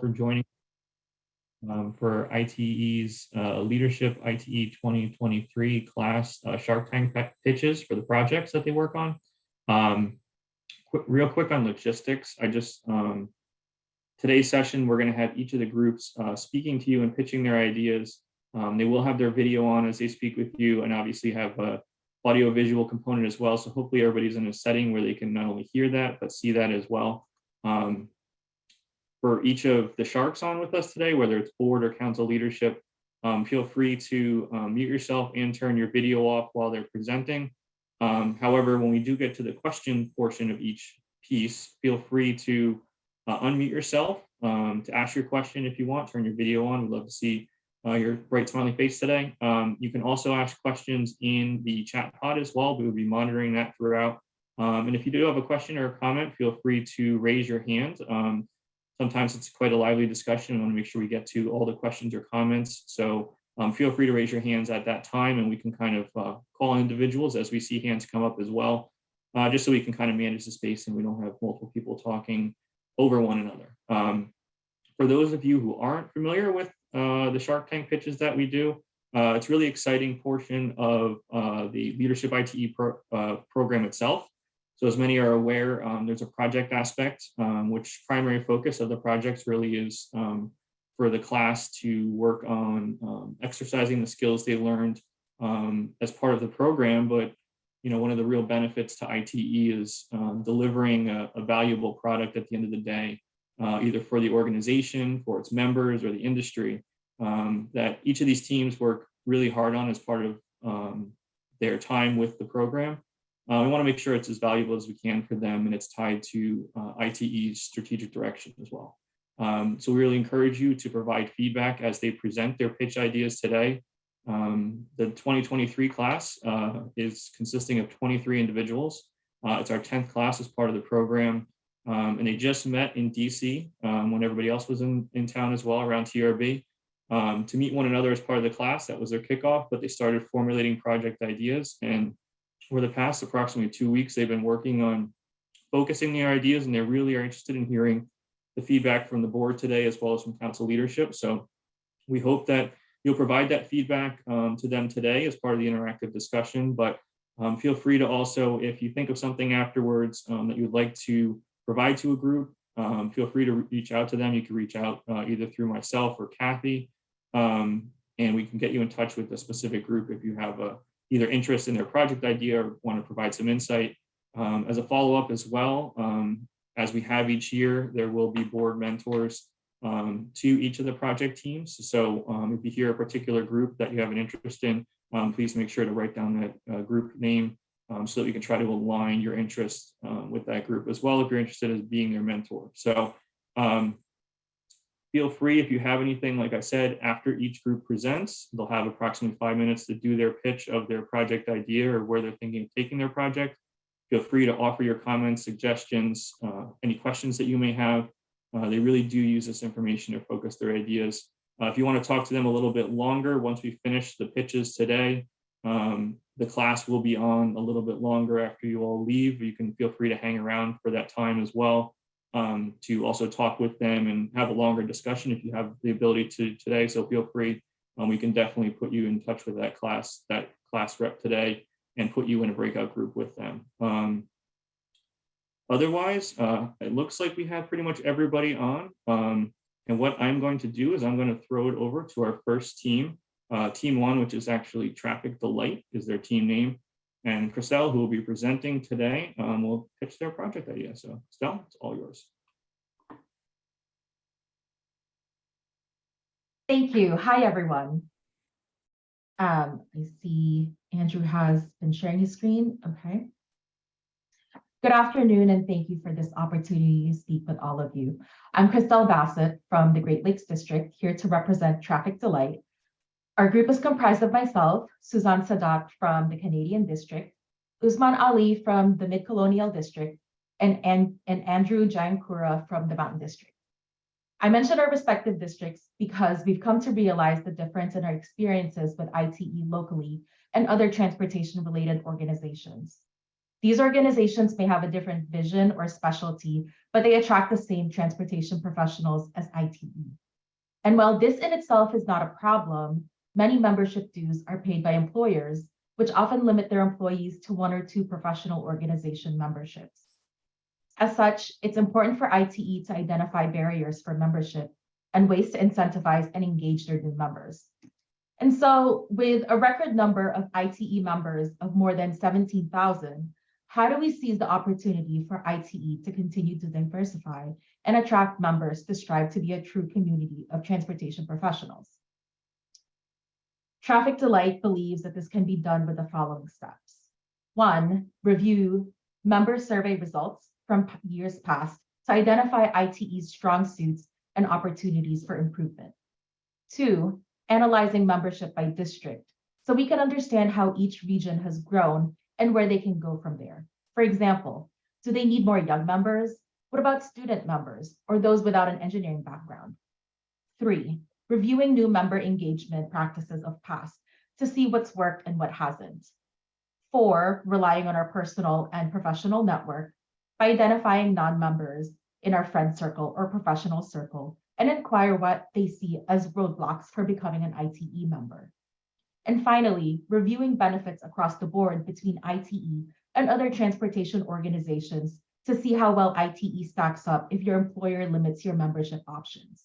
for joining for ITE's Leadership ITE 2023 class Shark Tank pitches for the projects that they work on. Real quick on logistics, today's session, we're going to have each of the groups speaking to you and pitching their ideas. They will have their video on as they speak with you, and obviously have a audio visual component as well. So hopefully everybody's in a setting where they can not only hear that, but see that as well. For each of the sharks on with us today, whether it's board or council leadership, feel free to mute yourself and turn your video off while they're presenting. However, when we do get to the question portion of each piece, feel free to unmute yourself to ask your question if you want. Turn your video on. We'd love to see your bright smiling face today. You can also ask questions in the chat pod as well. We will be monitoring that throughout. And if you do have a question or a comment, feel free to raise your hand. Sometimes it's quite a lively discussion. I want to make sure we get to all the questions or comments. So feel free to raise your hands at that time, and we can kind of call on individuals as we see hands come up as well, just so we can kind of manage the space and we don't have multiple people talking over one another. For those of you who aren't familiar with the Shark Tank pitches that we do, it's a really exciting portion of the Leadership ITE program itself. So as many are aware, there's a project aspect, which primary focus of the projects really is for the class to work on exercising the skills they learned as part of the program. But one of the real benefits to ITE is delivering a valuable product at the end of the day, either for the organization, for its members, or the industry, that each of these teams work really hard on as part of their time with the program. We want to make sure it's as valuable as we can for them, and it's tied to ITE's strategic direction as well. So we really encourage you to provide feedback as they present their pitch ideas today. The 2023 class is consisting of 23 individuals. It's our 10th class as part of the program. And they just met in DC when everybody else was in town as well, around TRB, to meet one another as part of the class. That was their kickoff, but they started formulating project ideas. And for the past approximately 2 weeks, they've been working on focusing their ideas, and they really are interested in hearing the feedback from the board today, as well as from council leadership. So we hope that you'll provide that feedback to them today as part of the interactive discussion. But feel free to also, if you think of something afterwards that you would like to provide to a group, feel free to reach out to them. You can reach out either through myself or Kathy, and we can get you in touch with a specific group if you have either interest in their project idea or want to provide some insight. As a follow-up as well, as we have each year, there will be board mentors to each of the project teams. So if you hear a particular group that you have an interest in, please make sure to write down that group name so that we can try to align your interests with that group as well, if you're interested in being their mentor. So feel free, if you have anything, like I said, after each group presents, they'll have approximately 5 minutes to do their pitch of their project idea or where they're thinking of taking their project. Feel free to offer your comments, suggestions, any questions that you may have. They really do use this information to focus their ideas. If you want to talk to them a little bit longer, once we finish the pitches today, the class will be on a little bit longer after you all leave. You can feel free to hang around for that time as well, to also talk with them and have a longer discussion if you have the ability to today. So feel free. We can definitely put you in touch with that class rep today and put you in a breakout group with them. Otherwise, it looks like we have pretty much everybody on. And what I'm going to do is I'm going to throw it over to our first team, Team 1, which is actually Traffic to LITE, is their team name. And Chriselle, who will be presenting today, will pitch their project idea. So Chriselle, it's all yours. Thank you. Hi, everyone. I see Andrew has been sharing his screen. Okay. Good afternoon, and thank you for this opportunity to speak with all of you. I'm Chriselle Bassett from the Great Lakes District, here to represent Traffic to LITE. Our group is comprised of myself, Suzanne Sadat from the Canadian District, Usman Ali from the Mid-Colonial District, and Andrew Jayankura from the Mountain District. I mentioned our respective districts because we've come to realize the difference in our experiences with ITE locally and other transportation-related organizations. These organizations may have a different vision or specialty, but they attract the same transportation professionals as ITE. And while this in itself is not a problem, many membership dues are paid by employers, which often limit their employees to 1 or 2 professional organization memberships. As such, it's important for ITE to identify barriers for membership and ways to incentivize and engage their new members. And so with a record number of ITE members of more than 17,000, how do we seize the opportunity for ITE to continue to diversify and attract members to strive to be a true community of transportation professionals? Traffic to LITE believes that this can be done with the following steps. 1, review member survey results from years past to identify ITE's strong suits and opportunities for improvement. 2, analyzing membership by district so we can understand how each region has grown and where they can go from there. For example, do they need more young members? What about student members or those without an engineering background? 3, reviewing new member engagement practices of past to see what's worked and what hasn't. 4, relying on our personal and professional network by identifying non-members in our friend circle or professional circle and inquire what they see as roadblocks for becoming an ITE member. And finally, reviewing benefits across the board between ITE and other transportation organizations to see how well ITE stacks up if your employer limits your membership options.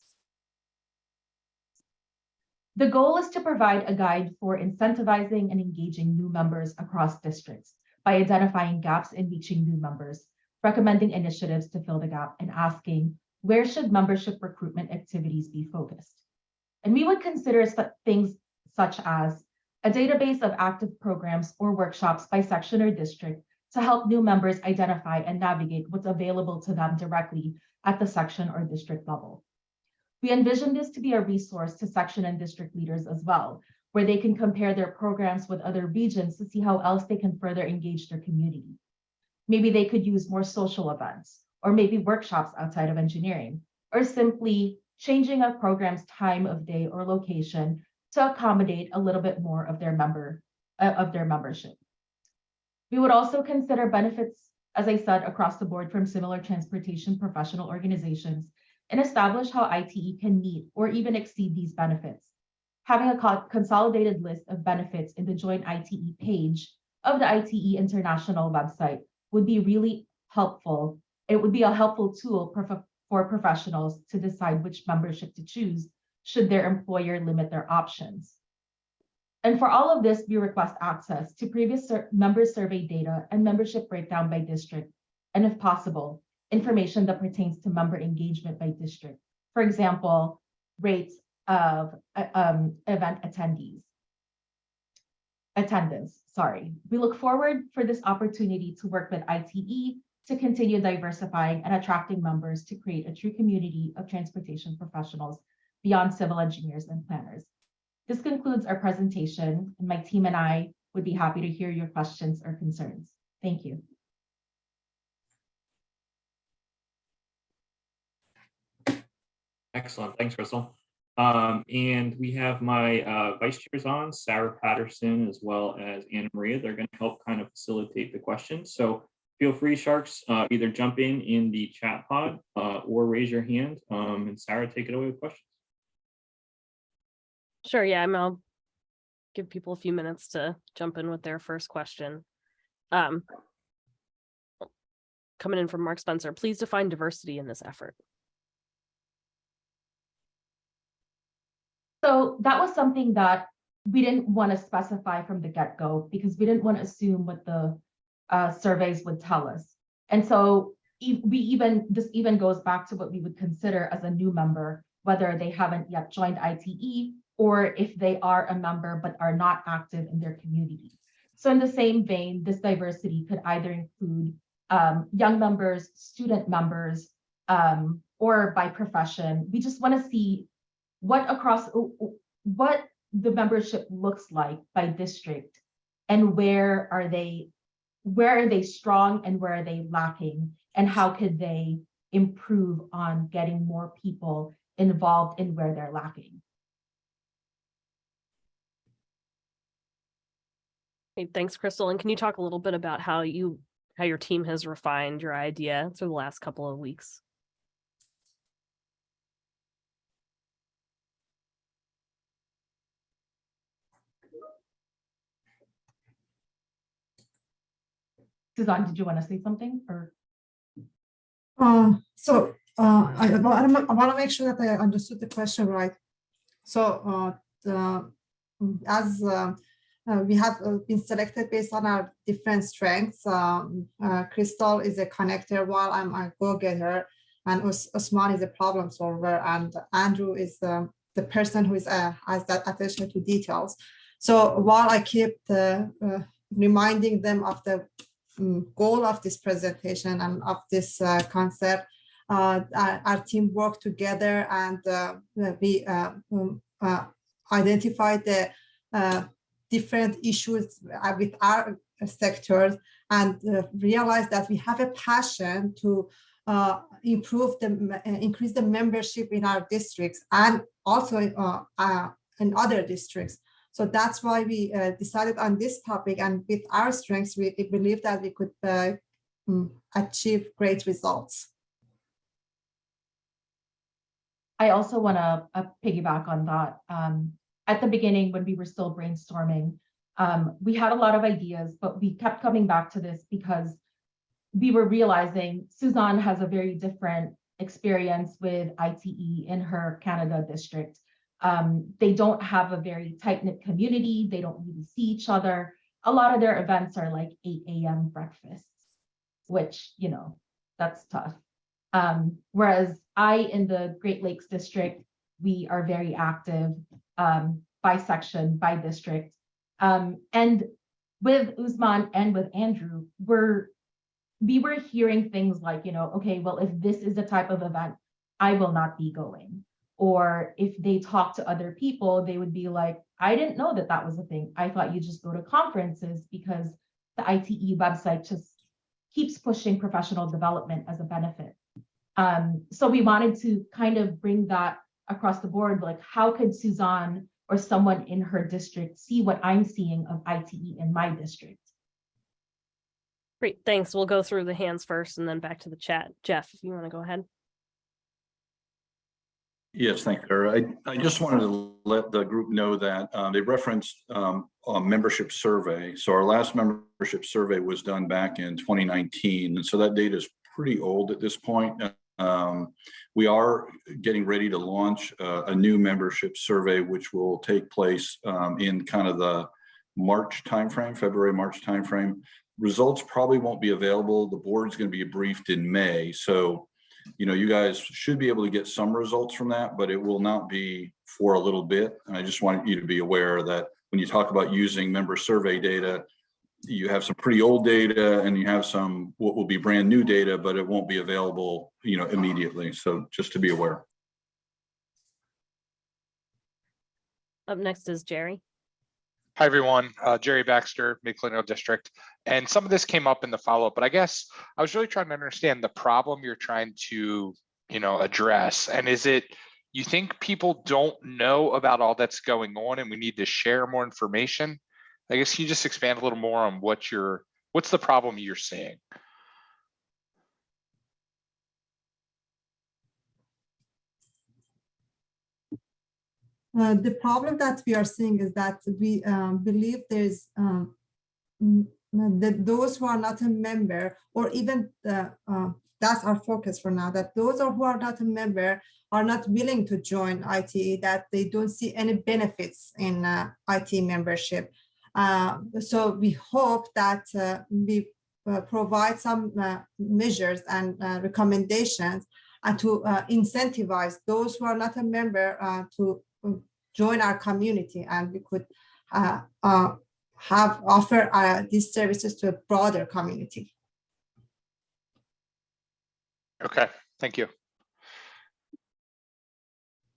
The goal is to provide a guide for incentivizing and engaging new members across districts by identifying gaps in reaching new members, recommending initiatives to fill the gap, and asking, where should membership recruitment activities be focused? And we would consider things such as a database of active programs or workshops by section or district to help new members identify and navigate what's available to them directly at the section or district level. We envision this to be a resource to section and district leaders as well, where they can compare their programs with other regions to see how else they can further engage their community. Maybe they could use more social events, or maybe workshops outside of engineering, or simply changing a program's time of day or location to accommodate a little bit more of their membership. We would also consider benefits, as I said, across the board from similar transportation professional organizations and establish how ITE can meet or even exceed these benefits. Having a consolidated list of benefits in the Joint ITE page of the ITE International website would be really helpful. It would be a helpful tool for professionals to decide which membership to choose should their employer limit their options. And for all of this, we request access to previous member survey data and membership breakdown by district, and if possible, information that pertains to member engagement by district. For example, rates of event attendance. We look forward for this opportunity to work with ITE to continue diversifying and attracting members to create a true community of transportation professionals beyond civil engineers and planners. This concludes our presentation, and my team and I would be happy to hear your questions or concerns. Thank you. Excellent. Thanks, Crystal. And we have my vice chairs on, Sarah Patterson, as well as Anna Maria. They're going to help kind of facilitate the questions. So feel free, Sharks, either jump in the chat pod or raise your hand. And Sarah, take it away with questions. Sure, yeah, I'll give people a few minutes to jump in with their first question. Coming in from Mark Spencer, please define diversity in this effort. So that was something that we didn't want to specify from the get-go because we didn't want to assume what the surveys would tell us. And so this even goes back to what we would consider as a new member, whether they haven't yet joined ITE or if they are a member but are not active in their community. So in the same vein, this diversity could either include young members, student members, or by profession. We just want to see what the membership looks like by district and where are they strong and where are they lacking, and how could they improve on getting more people involved in where they're lacking. Hey, thanks, Crystal. And can you talk a little bit about how you how your team has refined your idea through the last couple of weeks. Suzanne, did you want to say something or? I want to make sure that I understood the question right. So as we have been selected based on our different strengths. Crystal is a connector while I'm a go-getter, and Osman is a problem solver, and Andrew is the person who has that attention to details. So while I keep reminding them of the goal of this presentation and of this concept, our team worked together, and we identified the different issues with our sectors, and realized that we have a passion to increase the membership in our districts and also in other districts. So that's why we decided on this topic, and with our strengths, we believe that we could achieve great results. I also want to piggyback on that. At the beginning, when we were still brainstorming, we had a lot of ideas, but we kept coming back to this because we were realizing Suzanne has a very different experience with ITE in her Canada district. They don't have a very tight-knit community. They don't really see each other. A lot of their events are like 8 a.m. breakfasts, which, you know, that's tough. Whereas I, in the Great Lakes district, we are very active by section, by district. And with Usman and with Andrew, we were hearing things like, you know, okay, well, if this is the type of event, I will not be going. Or if they talk to other people, they would be like, I didn't know that that was a thing. I thought you just go to conferences, because the ITE website just keeps pushing professional development as a benefit. So we wanted to kind of bring that across the board, like how could Suzanne or someone in her district see what I'm seeing of ITE in my district? Great, thanks. We'll go through the hands first and then back to the chat. Jeff, if you want to go ahead. Yes, thank you, Kara. I just wanted to let the group know that they referenced a membership survey. So our last membership survey was done back in 2019. And so that data is pretty old at this point. We are getting ready to launch a new membership survey, which will take place in kind of the March timeframe, February-March timeframe. Results probably won't be available. The board's going to be briefed in May. So, you know, you guys should be able to get some results from that, but it will not be for a little bit. And I just want you to be aware that when you talk about using member survey data, you have some pretty old data and you have some what will be brand new data, but it won't be available, you know, immediately. So just to be aware. Up next is Jerry. Hi, everyone. Jerry Baxter, Mid-Colonial District. And some of this came up in the follow-up, but I guess I was really trying to understand the problem you're trying to, you know, address. And is it, you think people don't know about all that's going on and we need to share more information? I guess can you just expand a little more on what's the problem you're seeing? The problem that we are seeing is that we believe there's that those who are not a member, or even that's our focus for now, that those who are not a member are not willing to join ITE, that they don't see any benefits in ITE membership. So we hope that we provide some measures and recommendations and to incentivize those who are not a member to join our community, and we could offer these services to a broader community. Okay, thank you.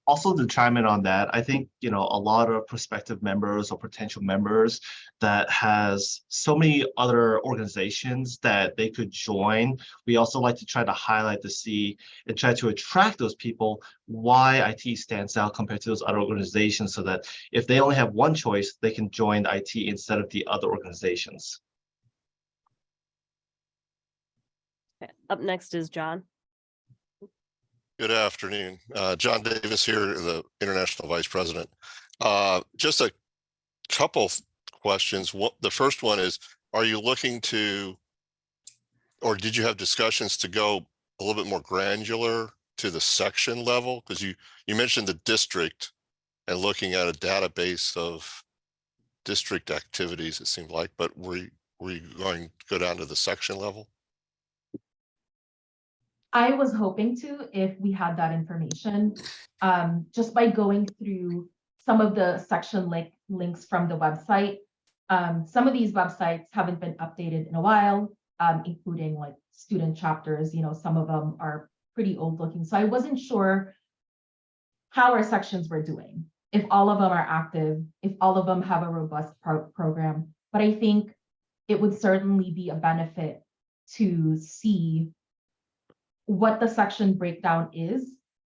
Also, to chime in on that, I think, you know, a lot of prospective members or potential members that has so many other organizations that they could join. We also like to try to highlight to see and try to attract those people why IT stands out compared to those other organizations, so that if they only have one choice, they can join IT instead of the other organizations. Okay, up next is John. Good afternoon. John Davis here, the International Vice President. Just a couple questions. The first one is, are you looking to, or did you have discussions to go a little bit more granular to the section level? Because you mentioned the district and looking at a database of district activities, it seemed like, but were you going to go down to the section level? I was hoping to, if we had that information, just by going through some of the section links from the website. Some of these websites haven't been updated in a while, including like student chapters, some of them are pretty old looking. So I wasn't sure how our sections were doing, if all of them are active, if all of them have a robust program. But I think it would certainly be a benefit to see what the section breakdown is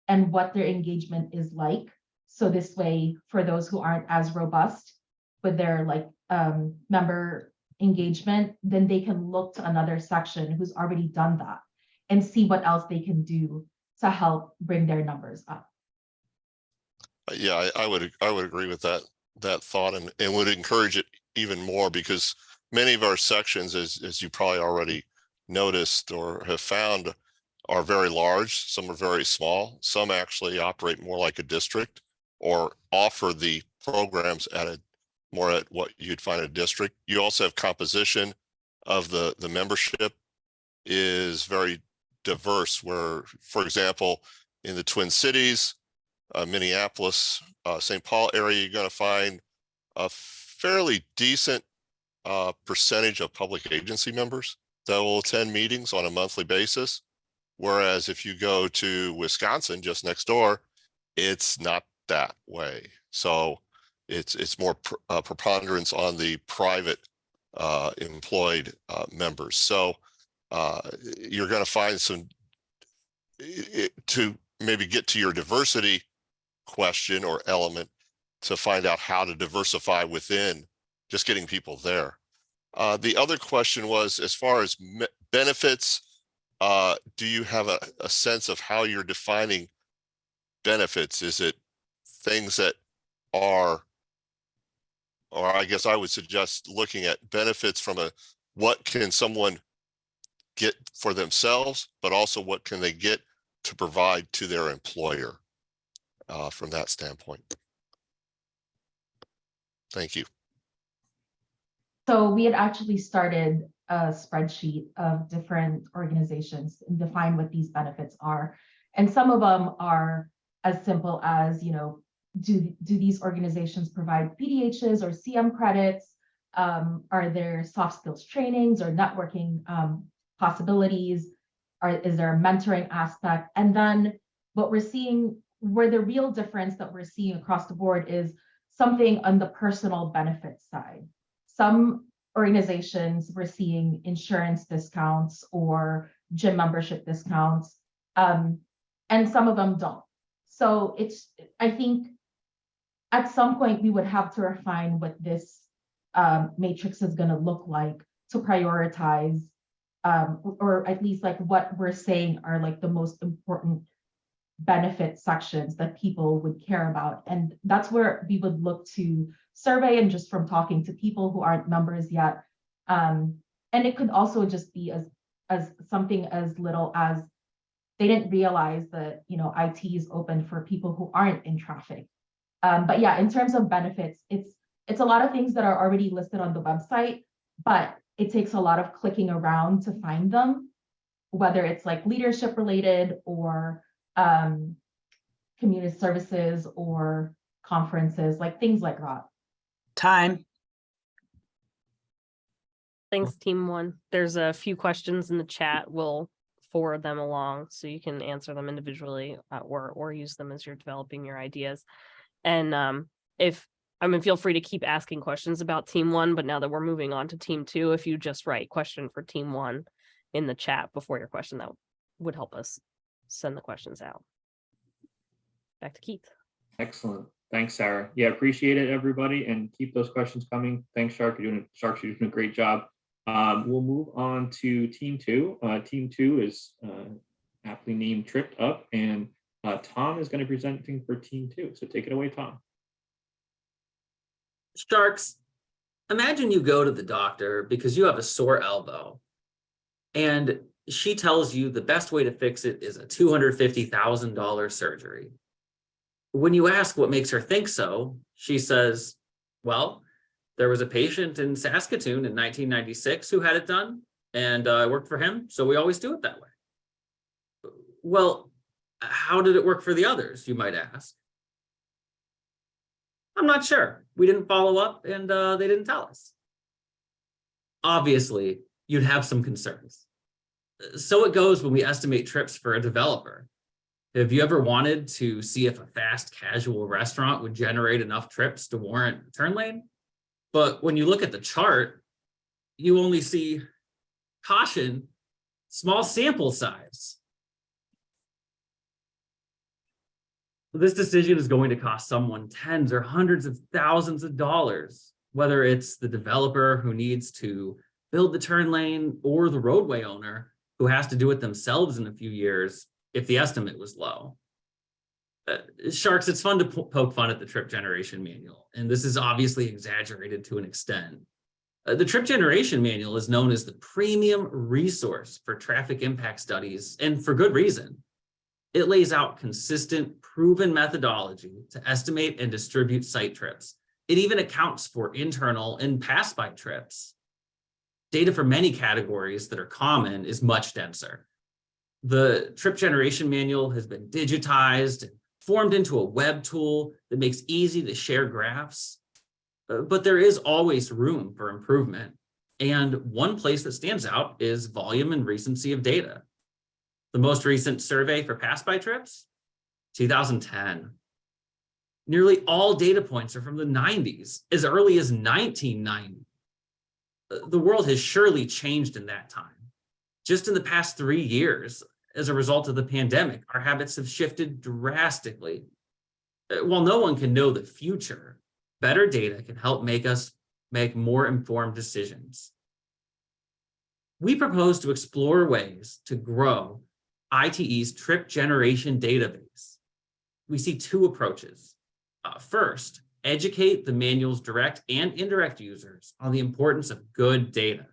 and what their engagement is like. So this way, for those who aren't as robust with their member engagement, then they can look to another section who's already done that and see what else they can do to help bring their numbers up. Yeah, I would agree with that thought, and would encourage it even more, because many of our sections, as you probably already noticed or have found, are very large. Some are very small. Some actually operate more like a district or offer the programs more at what you'd find a district. You also have composition of the membership is very diverse, where, for example, in the Twin Cities, Minneapolis, St. Paul area, you're going to find a fairly decent percentage of public agency members that will attend meetings on a monthly basis. Whereas if you go to Wisconsin, just next door, it's not that way. So it's more preponderance on the private employed members. So you're going to find some, to maybe get to your diversity question or element, to find out how to diversify within just getting people there. The other question was, as far as benefits, do you have a sense of how you're defining benefits? Is it things that are, or I guess I would suggest looking at benefits from what can someone get for themselves, but also what can they get to provide to their employer from that standpoint? Thank you. So we had actually started a spreadsheet of different organizations and define what these benefits are. And some of them are as simple as, do these organizations provide PDHs or CM credits? Are there soft skills trainings or networking possibilities? Is there a mentoring aspect? And then what we're seeing, where the real difference that we're seeing across the board is something on the personal benefits side. Some organizations we're seeing insurance discounts or gym membership discounts, and some of them don't. So I think at some point we would have to refine what this matrix is going to look like to prioritize, or at least what we're saying are the most important benefit sections that people would care about. And that's where we would look to survey, and just from talking to people who aren't members yet. And it could also just be as something as little as they didn't realize that, IT is open for people who aren't in traffic. But yeah, in terms of benefits, it's a lot of things that are already listed on the website, but it takes a lot of clicking around to find them, whether it's leadership related or community services or conferences, things like that. Time. Thanks, team one. There's a few questions in the chat. We'll forward them along so you can answer them individually or use them as you're developing your ideas. And feel free to keep asking questions about team one, but now that we're moving on to team two, if you just write question for team one in the chat before your question, that would help us send the questions out. Back to Keith. Excellent. Thanks, Sarah. Yeah, appreciate it, everybody, and keep those questions coming. Thanks, Shark. You're doing a great job. We'll move on to team two. Team two is aptly named Tripped Up, and Tom is going to be presenting for team two. So take it away, Tom. Sharks, imagine you go to the doctor because you have a sore elbow, and she tells you the best way to fix it is a $250,000 surgery. When you ask what makes her think so, she says, well, there was a patient in Saskatoon in 1996 who had it done, and I worked for him, so we always do it that way. Well, how did it work for the others, you might ask? I'm not sure. We didn't follow up, and they didn't tell us. Obviously, you'd have some concerns. So it goes when we estimate trips for a developer. Have you ever wanted to see if a fast casual restaurant would generate enough trips to warrant a turn lane? But when you look at the chart, you only see caution, small sample size. This decision is going to cost someone tens or hundreds of thousands of dollars, whether it's the developer who needs to build the turn lane or the roadway owner who has to do it themselves in a few years if the estimate was low. Sharks, it's fun to poke fun at the trip generation manual, and this is obviously exaggerated to an extent. The trip generation manual is known as the premium resource for traffic impact studies, and for good reason. It lays out consistent, proven methodology to estimate and distribute site trips. It even accounts for internal and pass-by trips. Data for many categories that are common is much denser. The trip generation manual has been digitized and formed into a web tool that makes easy to share graphs. But there is always room for improvement. And one place that stands out is volume and recency of data. The most recent survey for pass-by trips, 2010. Nearly all data points are from the 90s, as early as 1990. The world has surely changed in that time. Just in the past 3 years, as a result of the pandemic, our habits have shifted drastically. While no one can know the future, better data can help make us make more informed decisions. We propose to explore ways to grow ITE's trip generation database. We see two approaches. First, educate the manual's direct and indirect users on the importance of good data.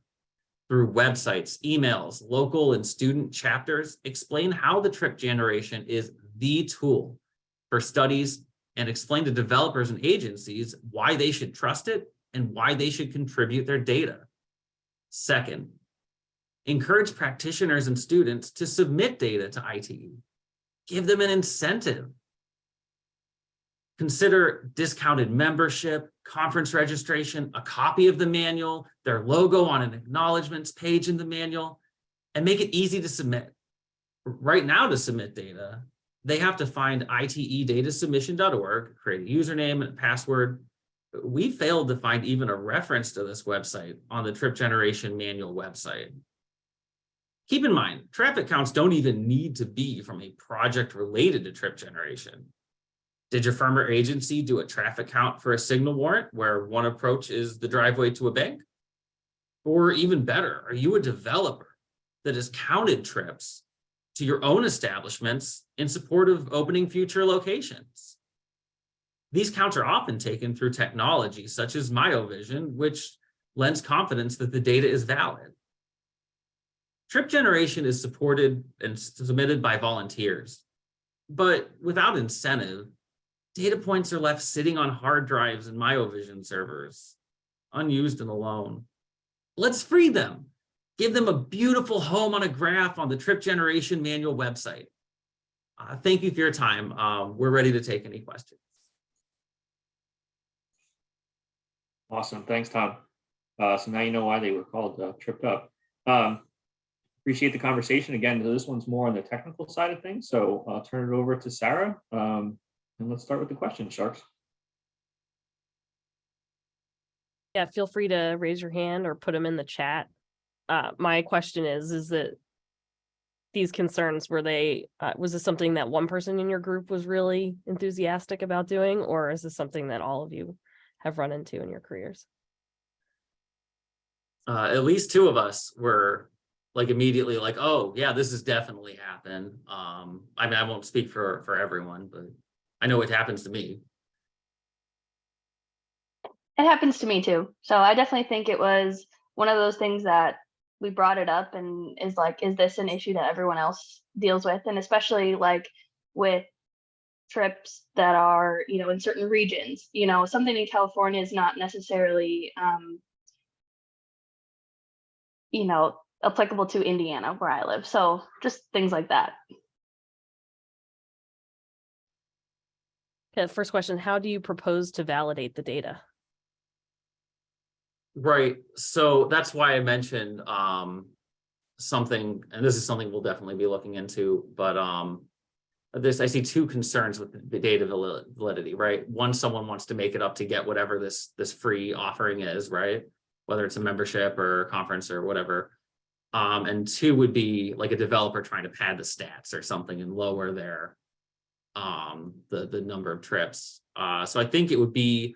Through websites, emails, local and student chapters, explain how the trip generation is the tool for studies and explain to developers and agencies why they should trust it and why they should contribute their data. Second, encourage practitioners and students to submit data to ITE. Give them an incentive. Consider discounted membership, conference registration, a copy of the manual, their logo on an acknowledgements page in the manual, and make it easy to submit. Right now, to submit data, they have to find itedatasubmission.org, create a username and a password. We failed to find even a reference to this website on the trip generation manual website. Keep in mind, traffic counts don't even need to be from a project related to trip generation. Did your firm or agency do a traffic count for a signal warrant where one approach is the driveway to a bank? Or even better, are you a developer that has counted trips to your own establishments in support of opening future locations? These counts are often taken through technology such as MyoVision, which lends confidence that the data is valid. Trip generation is supported and submitted by volunteers, but without incentive, data points are left sitting on hard drives and MyoVision servers, unused and alone. Let's free them. Give them a beautiful home on a graph on the trip generation manual website. Thank you for your time. We're ready to take any questions. Awesome. Thanks, Tom. So now you know why they were called Tripped Up. Appreciate the conversation. Again, this one's more on the technical side of things. So I'll turn it over to Sarah. And let's start with the question, Sharks. Yeah, feel free to raise your hand or put them in the chat. My question is that these concerns, were they, was this something that one person in your group was really enthusiastic about doing, or is this something that all of you have run into in your careers? at least two of us were like immediately like, oh yeah, this has definitely happened. I mean, I won't speak for everyone, but I know it happens to me. It happens to me too. So I definitely think it was one of those things that we brought it up and is like, is this an issue that everyone else deals with? And especially like with trips that are, in certain regions, something in California is not necessarily, applicable to Indiana where I live. So just things like that. Okay, first question, how do you propose to validate the data? Right. So that's why I mentioned something, and this is something we'll definitely be looking into, but I see two concerns with the data validity, right? One, someone wants to make it up to get whatever this free offering is, right? Whether it's a membership or a conference or whatever. And two would be like a developer trying to pad the stats or something and lower their the number of trips. So I think it would be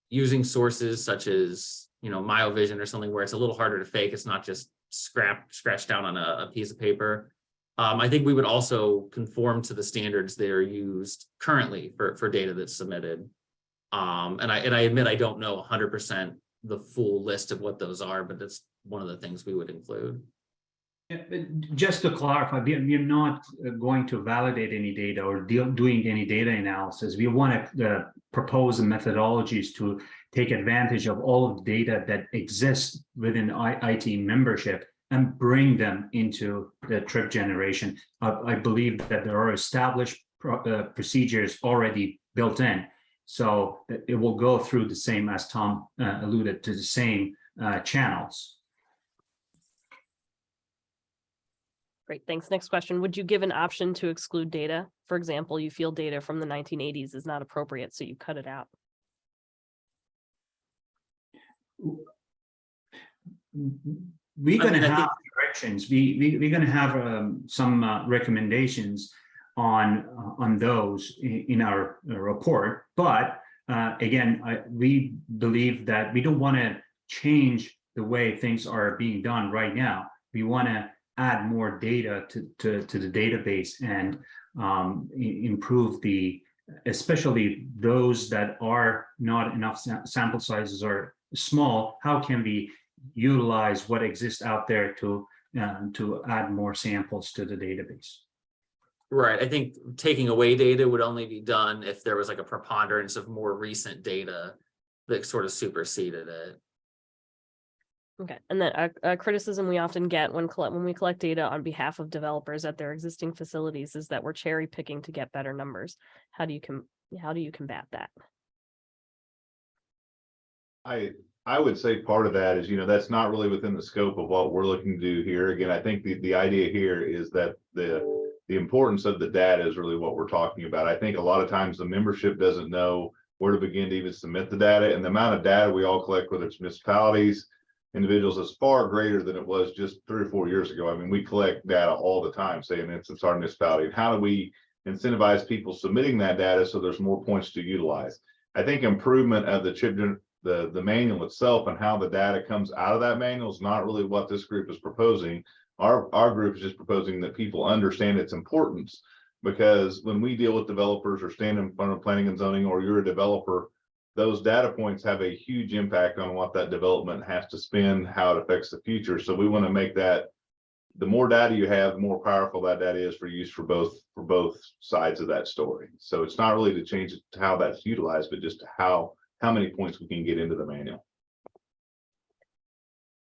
using sources such as MyoVision or something where it's a little harder to fake. It's not just scratched down on a piece of paper. I think we would also conform to the standards that are used currently for data that's submitted. And I admit I don't know 100% the full list of what those are, but that's one of the things we would include. Yeah, just to clarify, we're not going to validate any data or doing any data analysis. We want to propose methodologies to take advantage of all of the data that exists within IT membership and bring them into the trip generation. I believe that there are established procedures already built in. So it will go through the same, as Tom alluded to, the same channels. Great, thanks. Next question. Would you give an option to exclude data? For example, you feel data from the 1980s is not appropriate, so you cut it out. We're going to have directions. We're going to have some recommendations on those in our report. But again, we believe that we don't want to change the way things are being done right now. We want to add more data to the database and improve especially those that are not enough sample sizes or small. How can we utilize what exists out there to add more samples to the database? Right. I think taking away data would only be done if there was like a preponderance of more recent data that sort of superseded it. Okay, and then a criticism we often get when we collect data on behalf of developers at their existing facilities is that we're cherry picking to get better numbers. How do you combat that? I would say part of that is, that's not really within the scope of what we're looking to do here. Again, I think the idea here is that the importance of the data is really what we're talking about. I think a lot of times the membership doesn't know where to begin to even submit the data, and the amount of data we all collect, whether it's municipalities, individuals, is far greater than it was just 3 or 4 years ago. I mean, we collect data all the time, saying it's our municipality. And how do we incentivize people submitting that data so there's more points to utilize? I think improvement of the manual itself and how the data comes out of that manual is not really what this group is proposing. Our group is just proposing that people understand its importance, because when we deal with developers or stand in front of planning and zoning, or you're a developer, those data points have a huge impact on what that development has to spend, how it affects the future. So we want to make that, the more data you have, the more powerful that data is for use for both sides of that story. So it's not really to change how that's utilized, but just how many points we can get into the manual.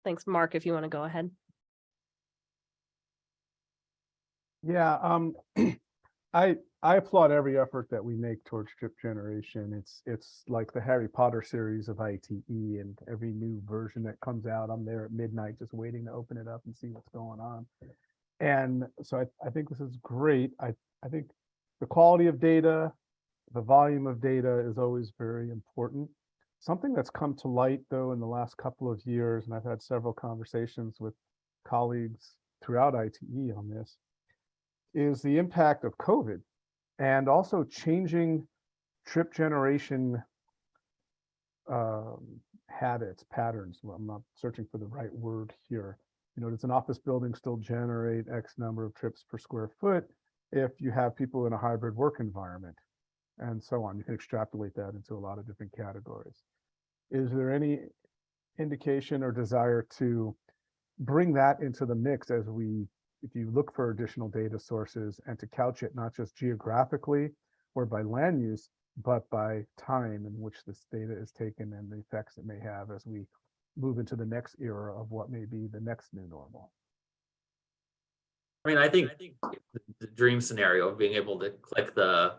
Thanks, Mark, if you want to go ahead. Yeah, I applaud every effort that we make towards trip generation. It's like the Harry Potter series of ITE, and every new version that comes out, I'm there at midnight just waiting to open it up and see what's going on. And so I think this is great. I think the quality of data, the volume of data is always very important. Something that's come to light, though, in the last couple of years, and I've had several conversations with colleagues throughout ITE on this, is the impact of COVID, and also changing trip generation habits, patterns. Well, I'm not searching for the right word here. Does an office building still generate X number of trips per square foot if you have people in a hybrid work environment, and so on? You can extrapolate that into a lot of different categories. Is there any indication or desire to bring that into the mix if you look for additional data sources, and to couch it not just geographically or by land use, but by time in which this data is taken and the effects it may have as we move into the next era of what may be the next new normal? I mean, I think the dream scenario of being able to click the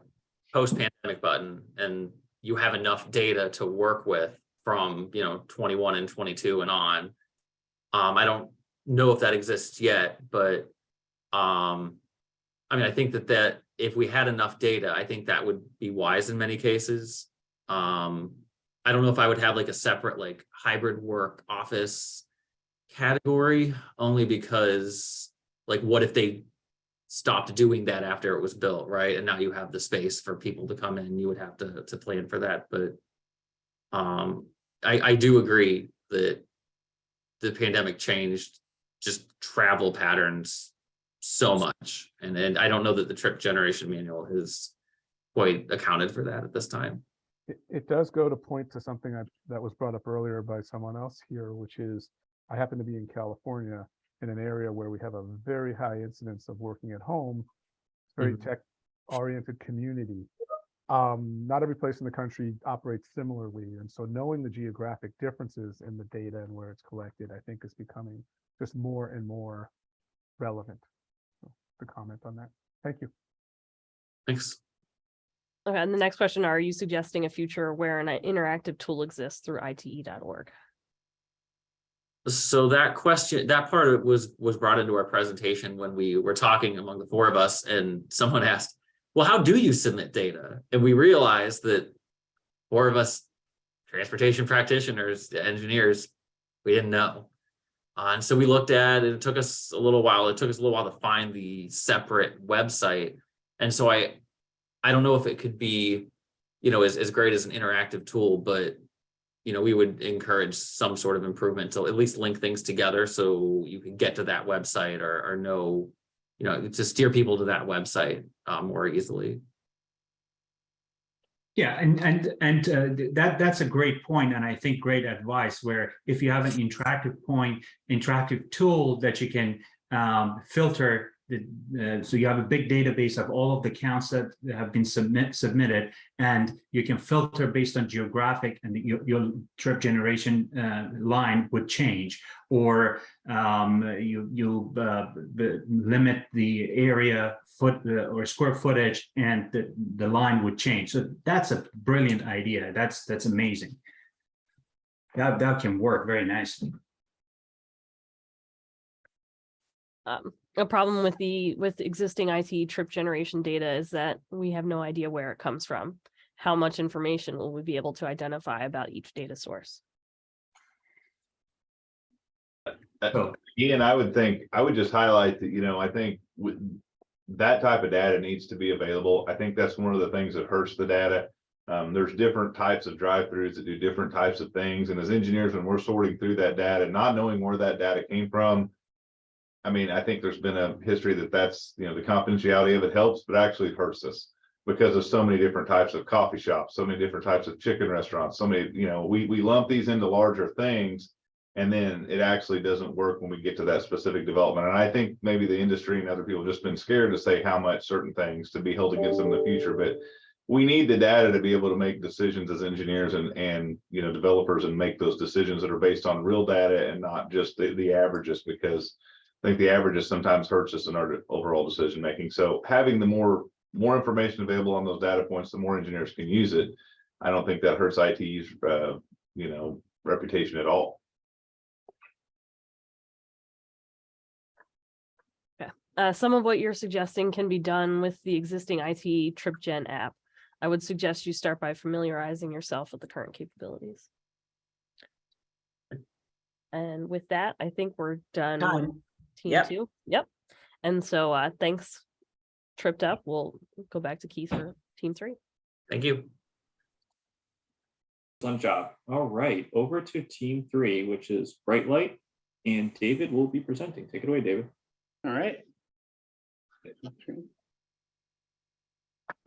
post-pandemic button and you have enough data to work with from 21 and 22 and on. I don't know if that exists yet, but I mean, I think that if we had enough data, I think that would be wise in many cases. I don't know if I would have like a separate like hybrid work office category, only because like, what if they stopped doing that after it was built, right? And now you have the space for people to come in, you would have to plan for that. But I do agree that the pandemic changed just travel patterns so much. And I don't know that the trip generation manual has quite accounted for that at this time. It does go to point to something that was brought up earlier by someone else here, which is I happen to be in California, in an area where we have a very high incidence of working at home, very tech-oriented community. Not every place in the country operates similarly. And so knowing the geographic differences in the data and where it's collected, I think is becoming just more and more relevant. So, to comment on that. Thank you. Thanks. Okay, and the next question, are you suggesting a future where an interactive tool exists through ite.org? So that question, that part of it was brought into our presentation when we were talking among the four of us, and someone asked, well, how do you submit data? And we realized that four of us, transportation practitioners, engineers, we didn't know. And so we looked at it. It took us a little while. It took us a little while to find the separate website. And so I don't know if it could be, as great as an interactive tool, but we would encourage some sort of improvement to at least link things together so you can get to that website or know, to steer people to that website more easily. Yeah, and that's a great point, and I think great advice. Where if you have an interactive tool that you can filter, so you have a big database of all of the counts that have been submitted, and you can filter based on geographic, and your trip generation line would change, or you limit the area or square footage, and the line would change. So that's a brilliant idea. That's amazing. That can work very nicely. A problem with existing IT trip generation data is that we have no idea where it comes from. How much information will we be able to identify about each data source? Ian, I would just highlight that, I think that type of data needs to be available. I think that's one of the things that hurts the data. There's different types of drive-throughs that do different types of things. And as engineers, when we're sorting through that data, not knowing where that data came from, I mean, I think there's been a history that's, the confidentiality of it helps, but actually it hurts us because of so many different types of coffee shops, so many different types of chicken restaurants, so many, we lump these into larger things, and then it actually doesn't work when we get to that specific development. And I think maybe the industry and other people have just been scared to say how much certain things to be held against them in the future, but we need the data to be able to make decisions as engineers and developers, and make those decisions that are based on real data and not just the averages, because I think the averages sometimes hurts us in our overall decision making. So having the more information available on those data points, the more engineers can use it. I don't think that hurts IT's reputation at all. Okay. Some of what you're suggesting can be done with the existing IT Trip Gen app. I would suggest you start by familiarizing yourself with the current capabilities. And with that, I think we're done. With Team 2. Yep. And so thanks, Tripped Up. We'll go back to Keith for Team 3. Thank you. On job. All right, over to team 3, which is Bright Light, and David will be presenting. Take it away, David. All right.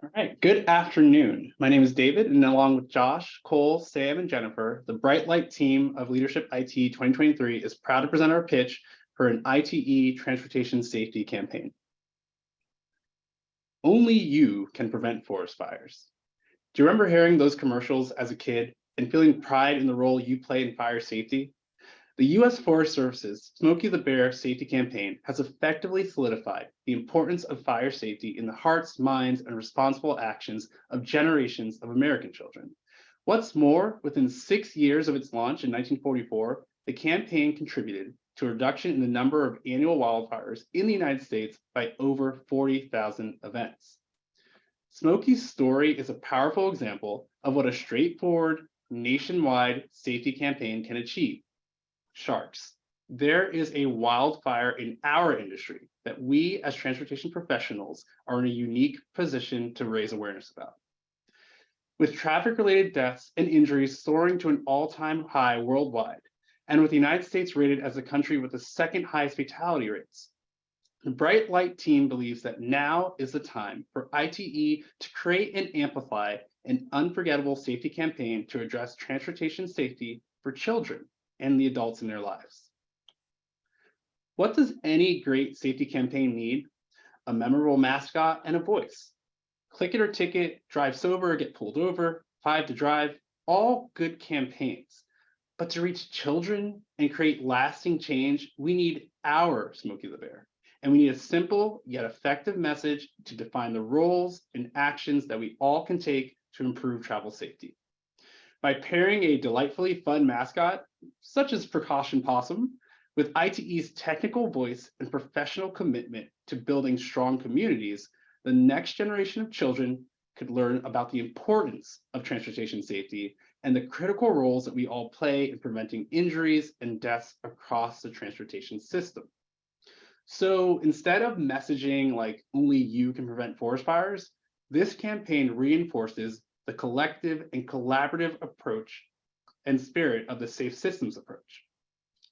All right, good afternoon. My name is David, and along with Josh, Cole, Sam, and Jennifer, the Bright Light team of Leadership IT 2023 is proud to present our pitch for an ITE transportation safety campaign. Only you can prevent forest fires. Do you remember hearing those commercials as a kid and feeling pride in the role you play in fire safety? The U.S. Forest Service's Smokey the Bear safety campaign has effectively solidified the importance of fire safety in the hearts, minds, and responsible actions of generations of American children. What's more, within 6 years of its launch in 1944, the campaign contributed to a reduction in the number of annual wildfires in the United States by over 40,000 events. Smokey's story is a powerful example of what a straightforward, nationwide safety campaign can achieve. Sharks. There is a wildfire in our industry that we as transportation professionals are in a unique position to raise awareness about. With traffic-related deaths and injuries soaring to an all-time high worldwide, and with the United States rated as the country with the second highest fatality rates, the Bright Light team believes that now is the time for ITE to create and amplify an unforgettable safety campaign to address transportation safety for children and the adults in their lives. What does any great safety campaign need? A memorable mascot and a voice. Click it or ticket, drive sober, get pulled over, 5 to drive, all good campaigns. But to reach children and create lasting change, we need our Smokey the Bear. And we need a simple yet effective message to define the roles and actions that we all can take to improve travel safety. By pairing a delightfully fun mascot, such as Precaution Possum, with ITE's technical voice and professional commitment to building strong communities, the next generation of children could learn about the importance of transportation safety and the critical roles that we all play in preventing injuries and deaths across the transportation system. So instead of messaging like only you can prevent forest fires, this campaign reinforces the collective and collaborative approach and spirit of the safe systems approach.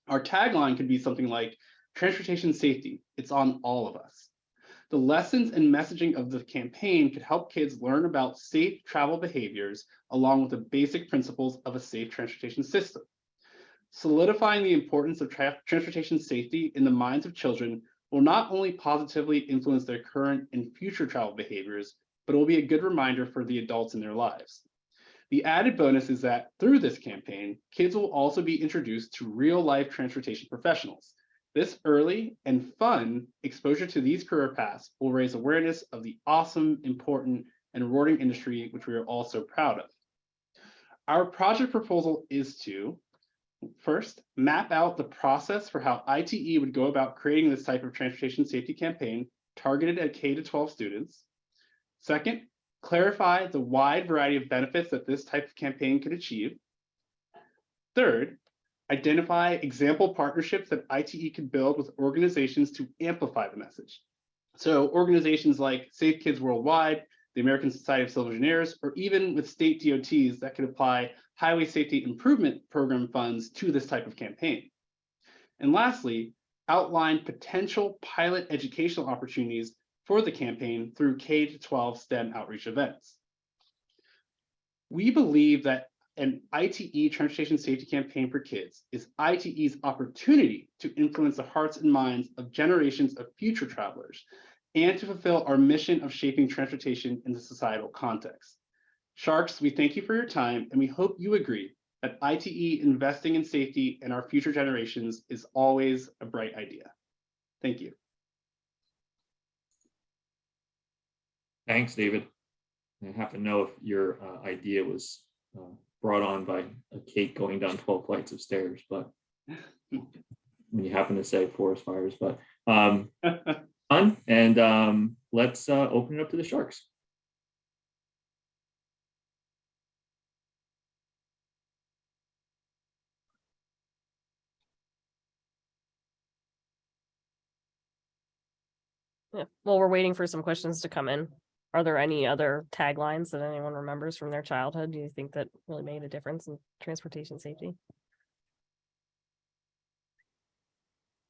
Our tagline could be something like transportation safety, it's on all of us. The lessons and messaging of the campaign could help kids learn about safe travel behaviors along with the basic principles of a safe transportation system. Solidifying the importance of transportation safety in the minds of children will not only positively influence their current and future travel behaviors, but it will be a good reminder for the adults in their lives. The added bonus is that through this campaign, kids will also be introduced to real-life transportation professionals. This early and fun exposure to these career paths will raise awareness of the awesome, important, and rewarding industry which we are all so proud of. Our project proposal is to, first, map out the process for how ITE would go about creating this type of transportation safety campaign targeted at K-12 students. Second, clarify the wide variety of benefits that this type of campaign could achieve. Third, identify example partnerships that ITE could build with organizations to amplify the message. So organizations like Safe Kids Worldwide, the American Society of Civil Engineers, or even with state DOTs that could apply highway safety improvement program funds to this type of campaign. And lastly, outline potential pilot educational opportunities for the campaign through K-12 STEM outreach events. We believe that an ITE transportation safety campaign for kids is ITE's opportunity to influence the hearts and minds of generations of future travelers and to fulfill our mission of shaping transportation in the societal context. Sharks, we thank you for your time, and we hope you agree that ITE investing in safety in our future generations is always a bright idea. Thank you. Thanks, David. I have to know if your idea was brought on by a cake going down 12 flights of stairs, but when you happen to say forest fires, but fun. And let's open it up to the Sharks. Yeah. Well, we're waiting for some questions to come in. Are there any other taglines that anyone remembers from their childhood? Do you think that really made a difference in transportation safety?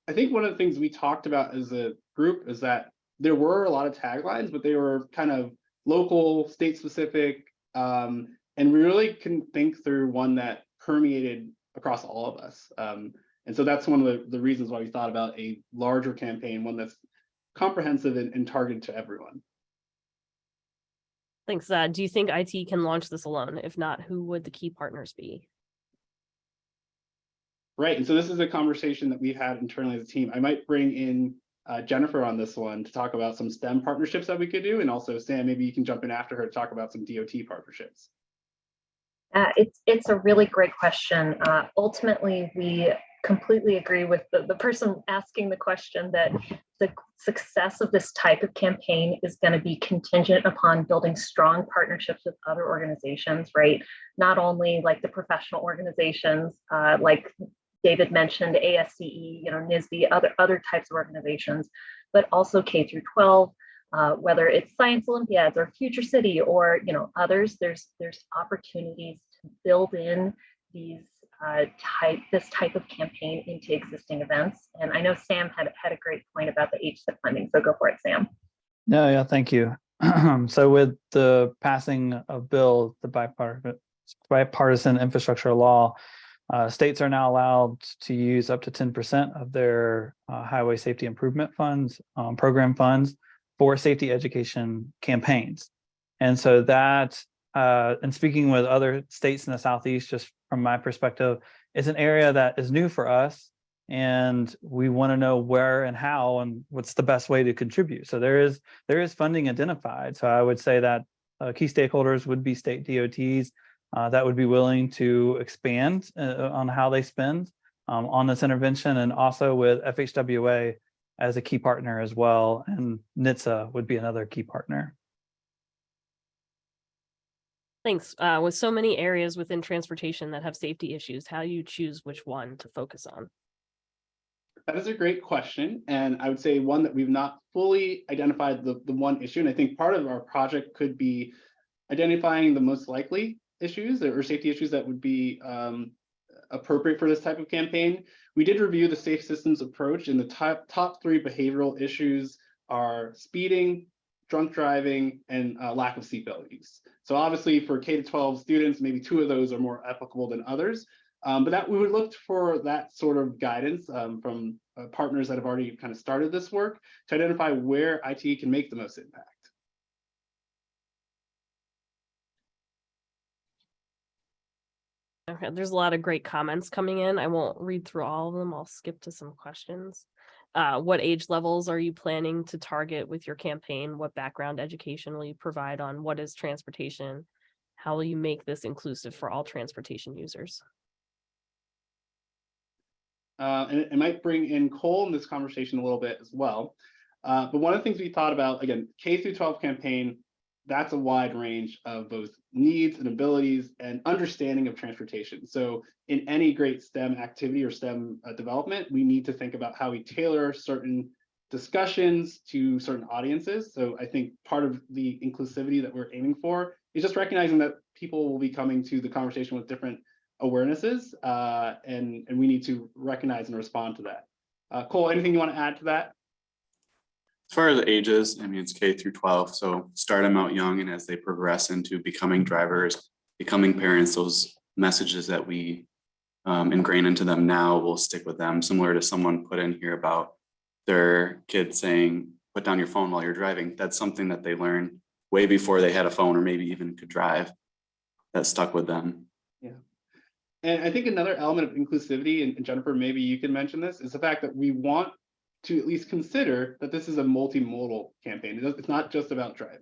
I think one of the things we talked about as a group is that there were a lot of taglines, but they were kind of local, state specific, and we really couldn't think through one that permeated across all of us. And so that's one of the reasons why we thought about a larger campaign, one that's comprehensive and targeted to everyone. Thanks. Do you think IT can launch this alone? If not, who would the key partners be? Right, and so this is a conversation that we've had internally as a team. I might bring in Jennifer on this one to talk about some STEM partnerships that we could do, and also Sam, maybe you can jump in after her to talk about some DOT partnerships. It's a really great question. Ultimately, we completely agree with the person asking the question that the success of this type of campaign is going to be contingent upon building strong partnerships with other organizations, right? Not only like the professional organizations, like David mentioned, ASCE, NISB, other types of organizations, but also K through 12, whether it's Science Olympiads or Future City or others. There's opportunities to build in these this type of campaign into existing events. And I know Sam had a great point about the HSIP funding, so go for it, Sam. No, yeah, thank you. So with the passing of bill, the bipartisan infrastructure law, states are now allowed to use up to 10% of their highway safety improvement funds, program funds, for safety education campaigns. And so that, and speaking with other states in the Southeast, just from my perspective, is an area that is new for us. And we want to know where and how and what's the best way to contribute. So there is funding identified. So I would say that key stakeholders would be state DOTs that would be willing to expand on how they spend on this intervention, and also with FHWA as a key partner as well. And NHTSA would be another key partner. Thanks. With so many areas within transportation that have safety issues, how do you choose which one to focus on? That is a great question. And I would say one that we've not fully identified the one issue. And I think part of our project could be identifying the most likely issues or safety issues that would be appropriate for this type of campaign. We did review the safe systems approach, and the top three behavioral issues are speeding, drunk driving, and lack of seatbelt use. So obviously for K-12 students, maybe two of those are more applicable than others. But that we would look for that sort of guidance from partners that have already kind of started this work to identify where IT can make the most impact. Okay, there's a lot of great comments coming in. I won't read through all of them. I'll skip to some questions. What age levels are you planning to target with your campaign? What background education will you provide on what is transportation? How will you make this inclusive for all transportation users? And it might bring in Cole in this conversation a little bit as well. But one of the things we thought about, again, K through 12 campaign, that's a wide range of both needs and abilities and understanding of transportation. So in any great STEM activity or STEM development, we need to think about how we tailor certain discussions to certain audiences. So I think part of the inclusivity that we're aiming for is just recognizing that people will be coming to the conversation with different awarenesses, and we need to recognize and respond to that. Cole, anything you want to add to that? As far as ages, I mean, it's K through 12, so start them out young, and as they progress into becoming drivers, becoming parents, those messages that we ingrain into them now will stick with them, similar to someone put in here about their kid saying, put down your phone while you're driving. That's something that they learned way before they had a phone or maybe even could drive. That stuck with them. Yeah. And I think another element of inclusivity, and Jennifer, maybe you can mention this, is the fact that we want to at least consider that this is a multimodal campaign. It's not just about driving.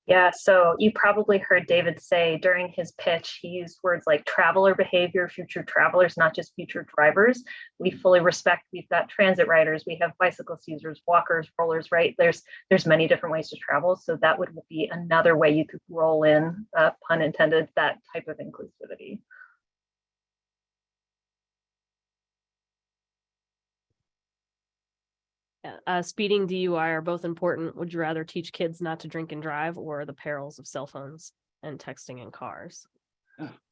Yeah, so you probably heard David say during his pitch, he used words like traveler behavior, future travelers, not just future drivers. We fully respect, we've got transit riders, we have bicycle users, walkers, rollers, right? There's many different ways to travel. So that would be another way you could roll in, pun intended, that type of inclusivity. Speeding, DUI are both important. Would you rather teach kids not to drink and drive, or the perils of cell phones and texting in cars?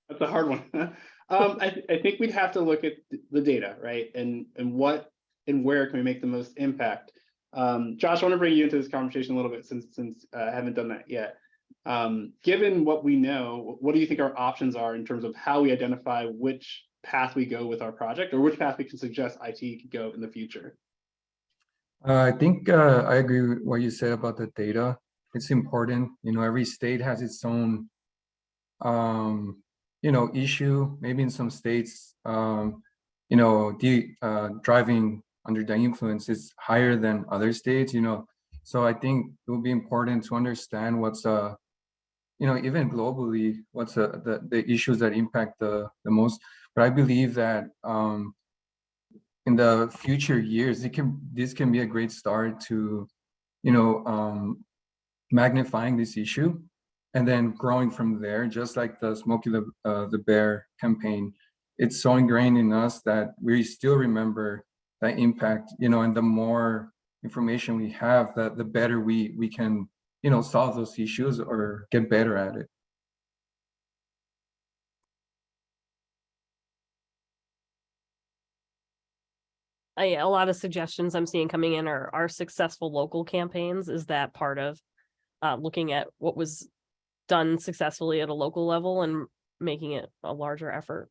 That's a hard one. I think we'd have to look at the data, right? And what and where can we make the most impact? Josh, I want to bring you into this conversation a little bit since I haven't done that yet. Given what we know, what do you think our options are in terms of how we identify which path we go with our project, or which path we can suggest IT could go in the future? I think I agree with what you said about the data. It's important. You know, every state has its own, you know, issue. Maybe in some states, you know, driving under the influence is higher than other states. You know, so I think it will be important to understand what's you know, even globally, what's the issues that impact the most. But I believe that in the future years, this can be a great start to, you know, magnifying this issue and then growing from there, just like the Smokey the Bear campaign. It's so ingrained in us that we still remember that impact, you know, and the more information we have, the better we can, you know, solve those issues or get better at it. A lot of suggestions I'm seeing coming in are successful local campaigns. Is that part of looking at what was done successfully at a local level and making it a larger effort?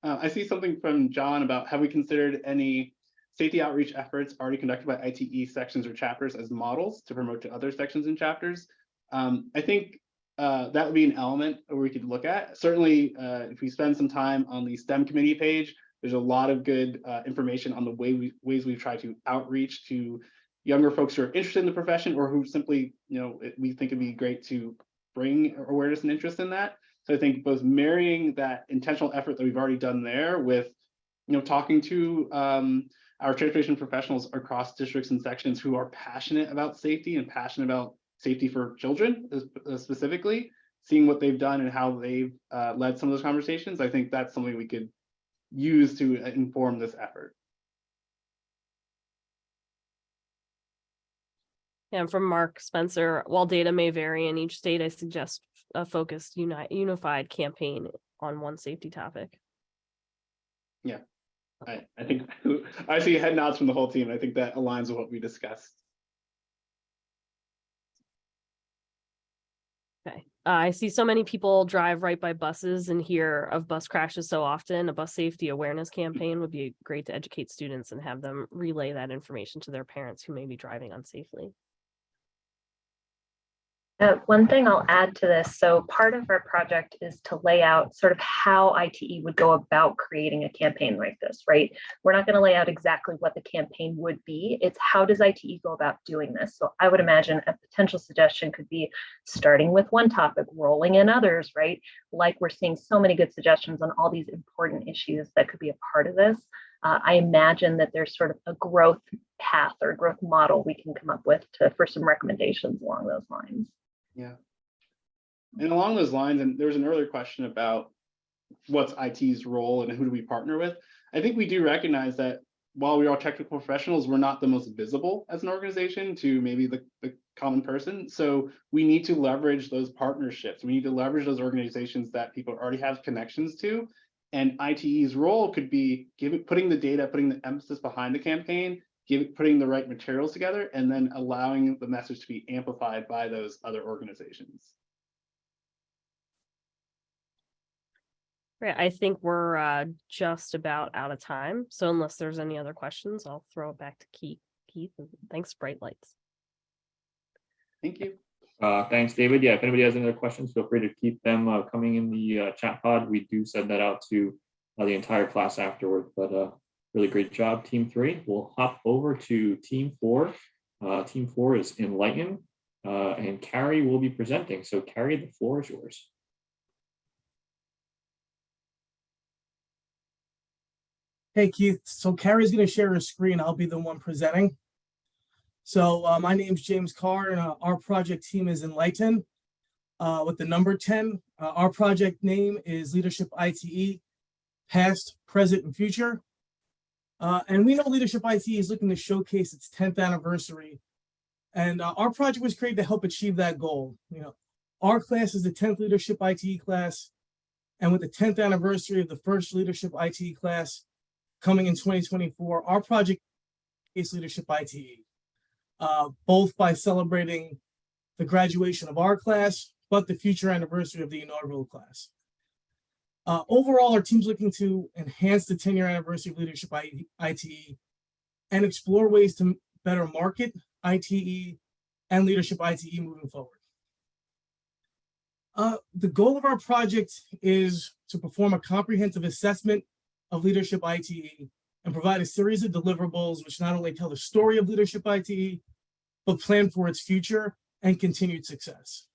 I see something from John about, have we considered any safety outreach efforts already conducted by ITE sections or chapters as models to promote to other sections and chapters? I think that would be an element where we could look at. Certainly, if we spend some time on the STEM committee page, there's a lot of good information on the ways we've tried to outreach to younger folks who are interested in the profession, or who simply, you know, we think it'd be great to bring awareness and interest in that. So I think both marrying that intentional effort that we've already done there with, you know, talking to our transportation professionals across districts and sections who are passionate about safety and passionate about safety for children specifically, seeing what they've done and how they've led some of those conversations. I think that's something we could use to inform this effort. Yeah, and from Mark Spencer, while data may vary in each state, I suggest a focused, unified campaign on one safety topic. Yeah, I think I see head nods from the whole team. I think that aligns with what we discussed. Okay. I see so many people drive right by buses and hear of bus crashes so often. A bus safety awareness campaign would be great to educate students and have them relay that information to their parents who may be driving unsafely. One thing I'll add to this, so part of our project is to lay out sort of how ITE would go about creating a campaign like this, right? We're not going to lay out exactly what the campaign would be. It's how does ITE go about doing this? So I would imagine a potential suggestion could be starting with one topic, rolling in others, right? Like we're seeing so many good suggestions on all these important issues that could be a part of this. I imagine that there's sort of a growth path or growth model we can come up with for some recommendations along those lines. Yeah. And along those lines, and there was an earlier question about what's IT's role and who do we partner with. I think we do recognize that while we are technical professionals, we're not the most visible as an organization to maybe the common person. So we need to leverage those partnerships. We need to leverage those organizations that people already have connections to. And ITE's role could be putting the data, putting the emphasis behind the campaign, putting the right materials together, and then allowing the message to be amplified by those other organizations. Great. I think we're just about out of time. So unless there's any other questions, I'll throw it back to Keith. Thanks, Bright Lights. Thank you. Thanks, David. Yeah, if anybody has any other questions, feel free to keep them coming in the chat pod. We do send that out to the entire class afterward, but really great job, Team 3. We'll hop over to Team 4. Team 4 is Enlighten, and Carrie will be presenting. So Carrie, the floor is yours. Hey, Keith. So Carrie's going to share her screen. I'll be the one presenting. So my name's James Carr, and our project team is Enlighten. with the number 10. Our project name is Leadership ITE, Past, Present, and Future. And we know Leadership ITE is looking to showcase its 10th anniversary. And our project was created to help achieve that goal. Our class is the 10th Leadership ITE class. And with the 10th anniversary of the first Leadership ITE class coming in 2024, our project is Leadership ITE, both by celebrating the graduation of our class, but the future anniversary of the inaugural class. Overall, our team's looking to enhance the 10-year anniversary of Leadership ITE and explore ways to better market ITE and Leadership ITE moving forward. The goal of our project is to perform a comprehensive assessment of Leadership ITE and provide a series of deliverables which not only tell the story of Leadership ITE, but plan for its future and continued success.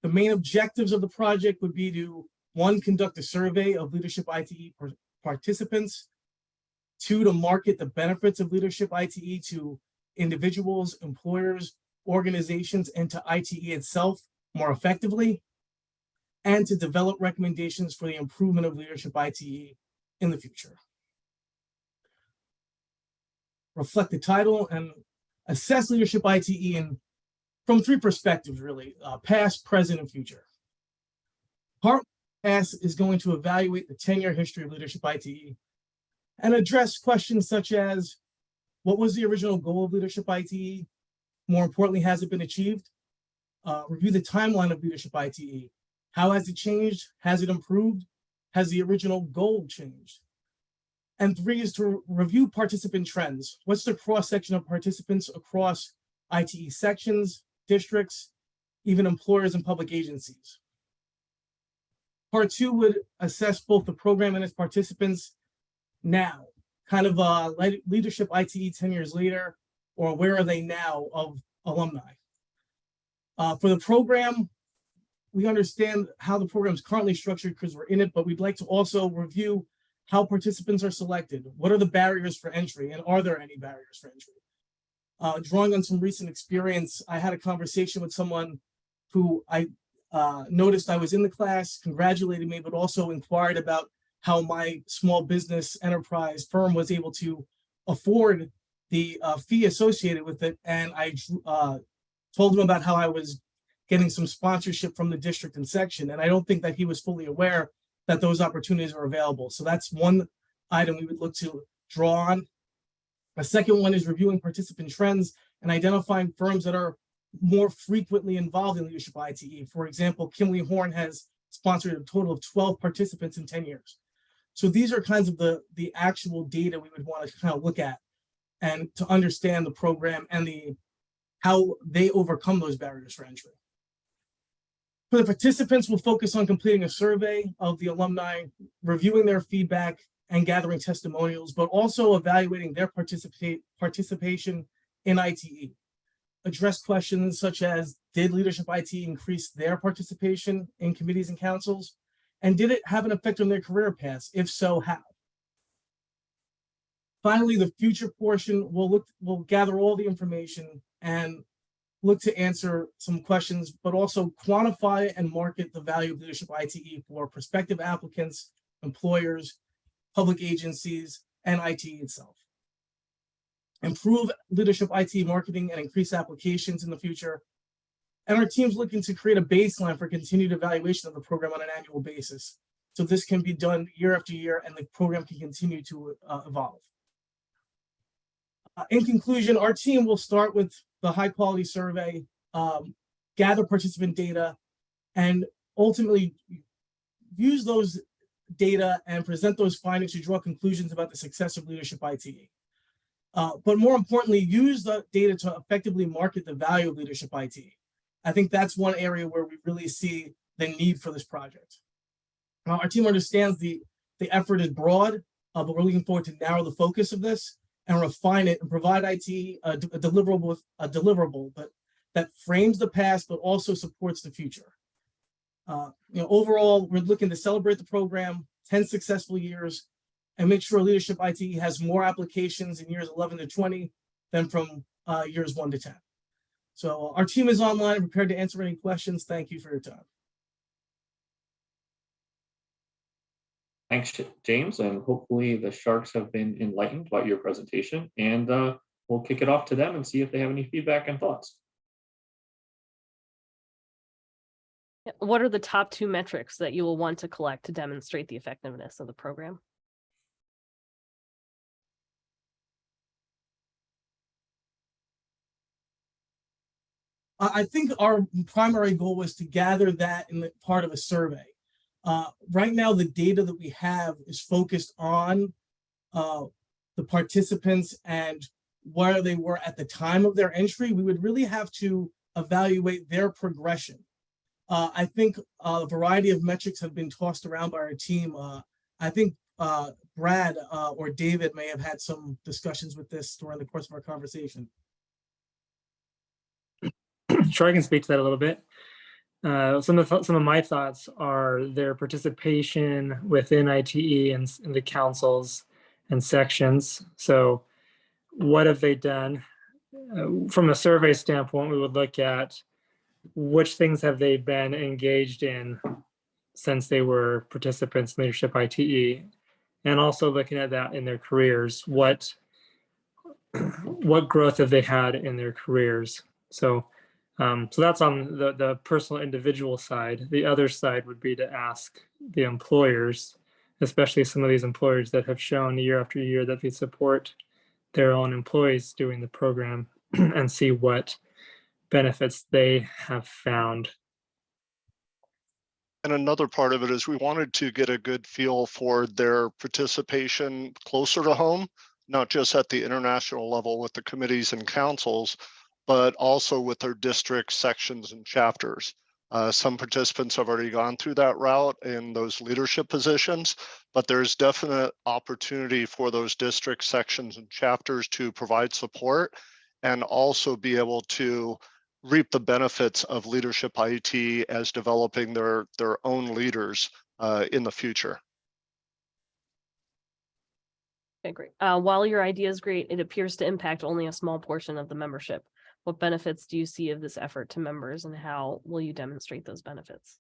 The main objectives of the project would be to, 1, conduct a survey of Leadership ITE participants, 2, to market the benefits of Leadership ITE to individuals, employers, organizations, and to ITE itself more effectively, and to develop recommendations for the improvement of Leadership ITE in the future. Reflect the title and assess Leadership ITE from 3 perspectives, really, past, present, and future. Part S is going to evaluate the 10-year history of Leadership ITE and address questions such as, what was the original goal of Leadership ITE? More importantly, has it been achieved? Review the timeline of Leadership ITE. How has it changed? Has it improved? Has the original goal changed? And 3 is to review participant trends. What's the cross-section of participants across ITE sections, districts, even employers and public agencies? Part 2 would assess both the program and its participants now, kind of Leadership ITE 10 years later, or where are they now of alumni? For the program, we understand how the program is currently structured because we're in it, but we'd like to also review how participants are selected. What are the barriers for entry, and are there any barriers for entry? Drawing on some recent experience, I had a conversation with someone who I noticed I was in the class, congratulated me, but also inquired about how my small business enterprise firm was able to afford the fee associated with it. And I told him about how I was getting some sponsorship from the district and section. And I don't think that he was fully aware that those opportunities are available. So that's one item we would look to draw on. A second one is reviewing participant trends and identifying firms that are more frequently involved in Leadership ITE. For example, Kimley Horn has sponsored a total of 12 participants in 10 years. So these are kinds of the actual data we would want to kind of look at and to understand the program and how they overcome those barriers for entry. For the participants, we'll focus on completing a survey of the alumni, reviewing their feedback and gathering testimonials, but also evaluating their participation in ITE. Address questions such as, did Leadership ITE increase their participation in committees and councils? And did it have an effect on their career paths? If so, how? Finally, the future portion, we'll gather all the information and look to answer some questions, but also quantify and market the value of Leadership ITE for prospective applicants, employers, public agencies, and ITE itself. Improve Leadership ITE marketing and increase applications in the future. And our team's looking to create a baseline for continued evaluation of the program on an annual basis. So this can be done year after year and the program can continue to evolve. In conclusion, our team will start with the high quality survey, gather participant data, and ultimately use those data and present those findings to draw conclusions about the success of Leadership ITE. But more importantly, use the data to effectively market the value of Leadership ITE. I think that's one area where we really see the need for this project. Now, our team understands the effort is broad, but we're looking forward to narrow the focus of this and refine it and provide ITE a deliverable, but that frames the past, but also supports the future. Overall, we're looking to celebrate the program, 10 successful years, and make sure Leadership ITE has more applications in years 11 to 20 than from years 1 to 10. So our team is online and prepared to answer any questions. Thank you for your time. Thanks, James, and hopefully the Sharks have been enlightened by your presentation, and we'll kick it off to them and see if they have any feedback and thoughts. What are the top 2 metrics that you will want to collect to demonstrate the effectiveness of the program? I think our primary goal was to gather that in the part of a survey. Right now, the data that we have is focused on the participants and where they were at the time of their entry. We would really have to evaluate their progression. I think a variety of metrics have been tossed around by our team. I think Brad or David may have had some discussions with this during the course of our conversation. Sure, I can speak to that a little bit. Some of my thoughts are their participation within ITE and the councils and sections. So what have they done? From a survey standpoint, we would look at which things have they been engaged in since they were participants in Leadership ITE, and also looking at that in their careers. What growth have they had in their careers? So that's on the personal individual side. The other side would be to ask the employers, especially some of these employers that have shown year after year that they support their own employees doing the program, and see what benefits they have found. And another part of it is we wanted to get a good feel for their participation closer to home, not just at the international level with the committees and councils, but also with their district sections and chapters. Some participants have already gone through that route in those leadership positions, but there's definite opportunity for those district sections and chapters to provide support and also be able to reap the benefits of Leadership IT as developing their own leaders in the future. Okay, great. While your idea is great, it appears to impact only a small portion of the membership. What benefits do you see of this effort to members, and how will you demonstrate those benefits?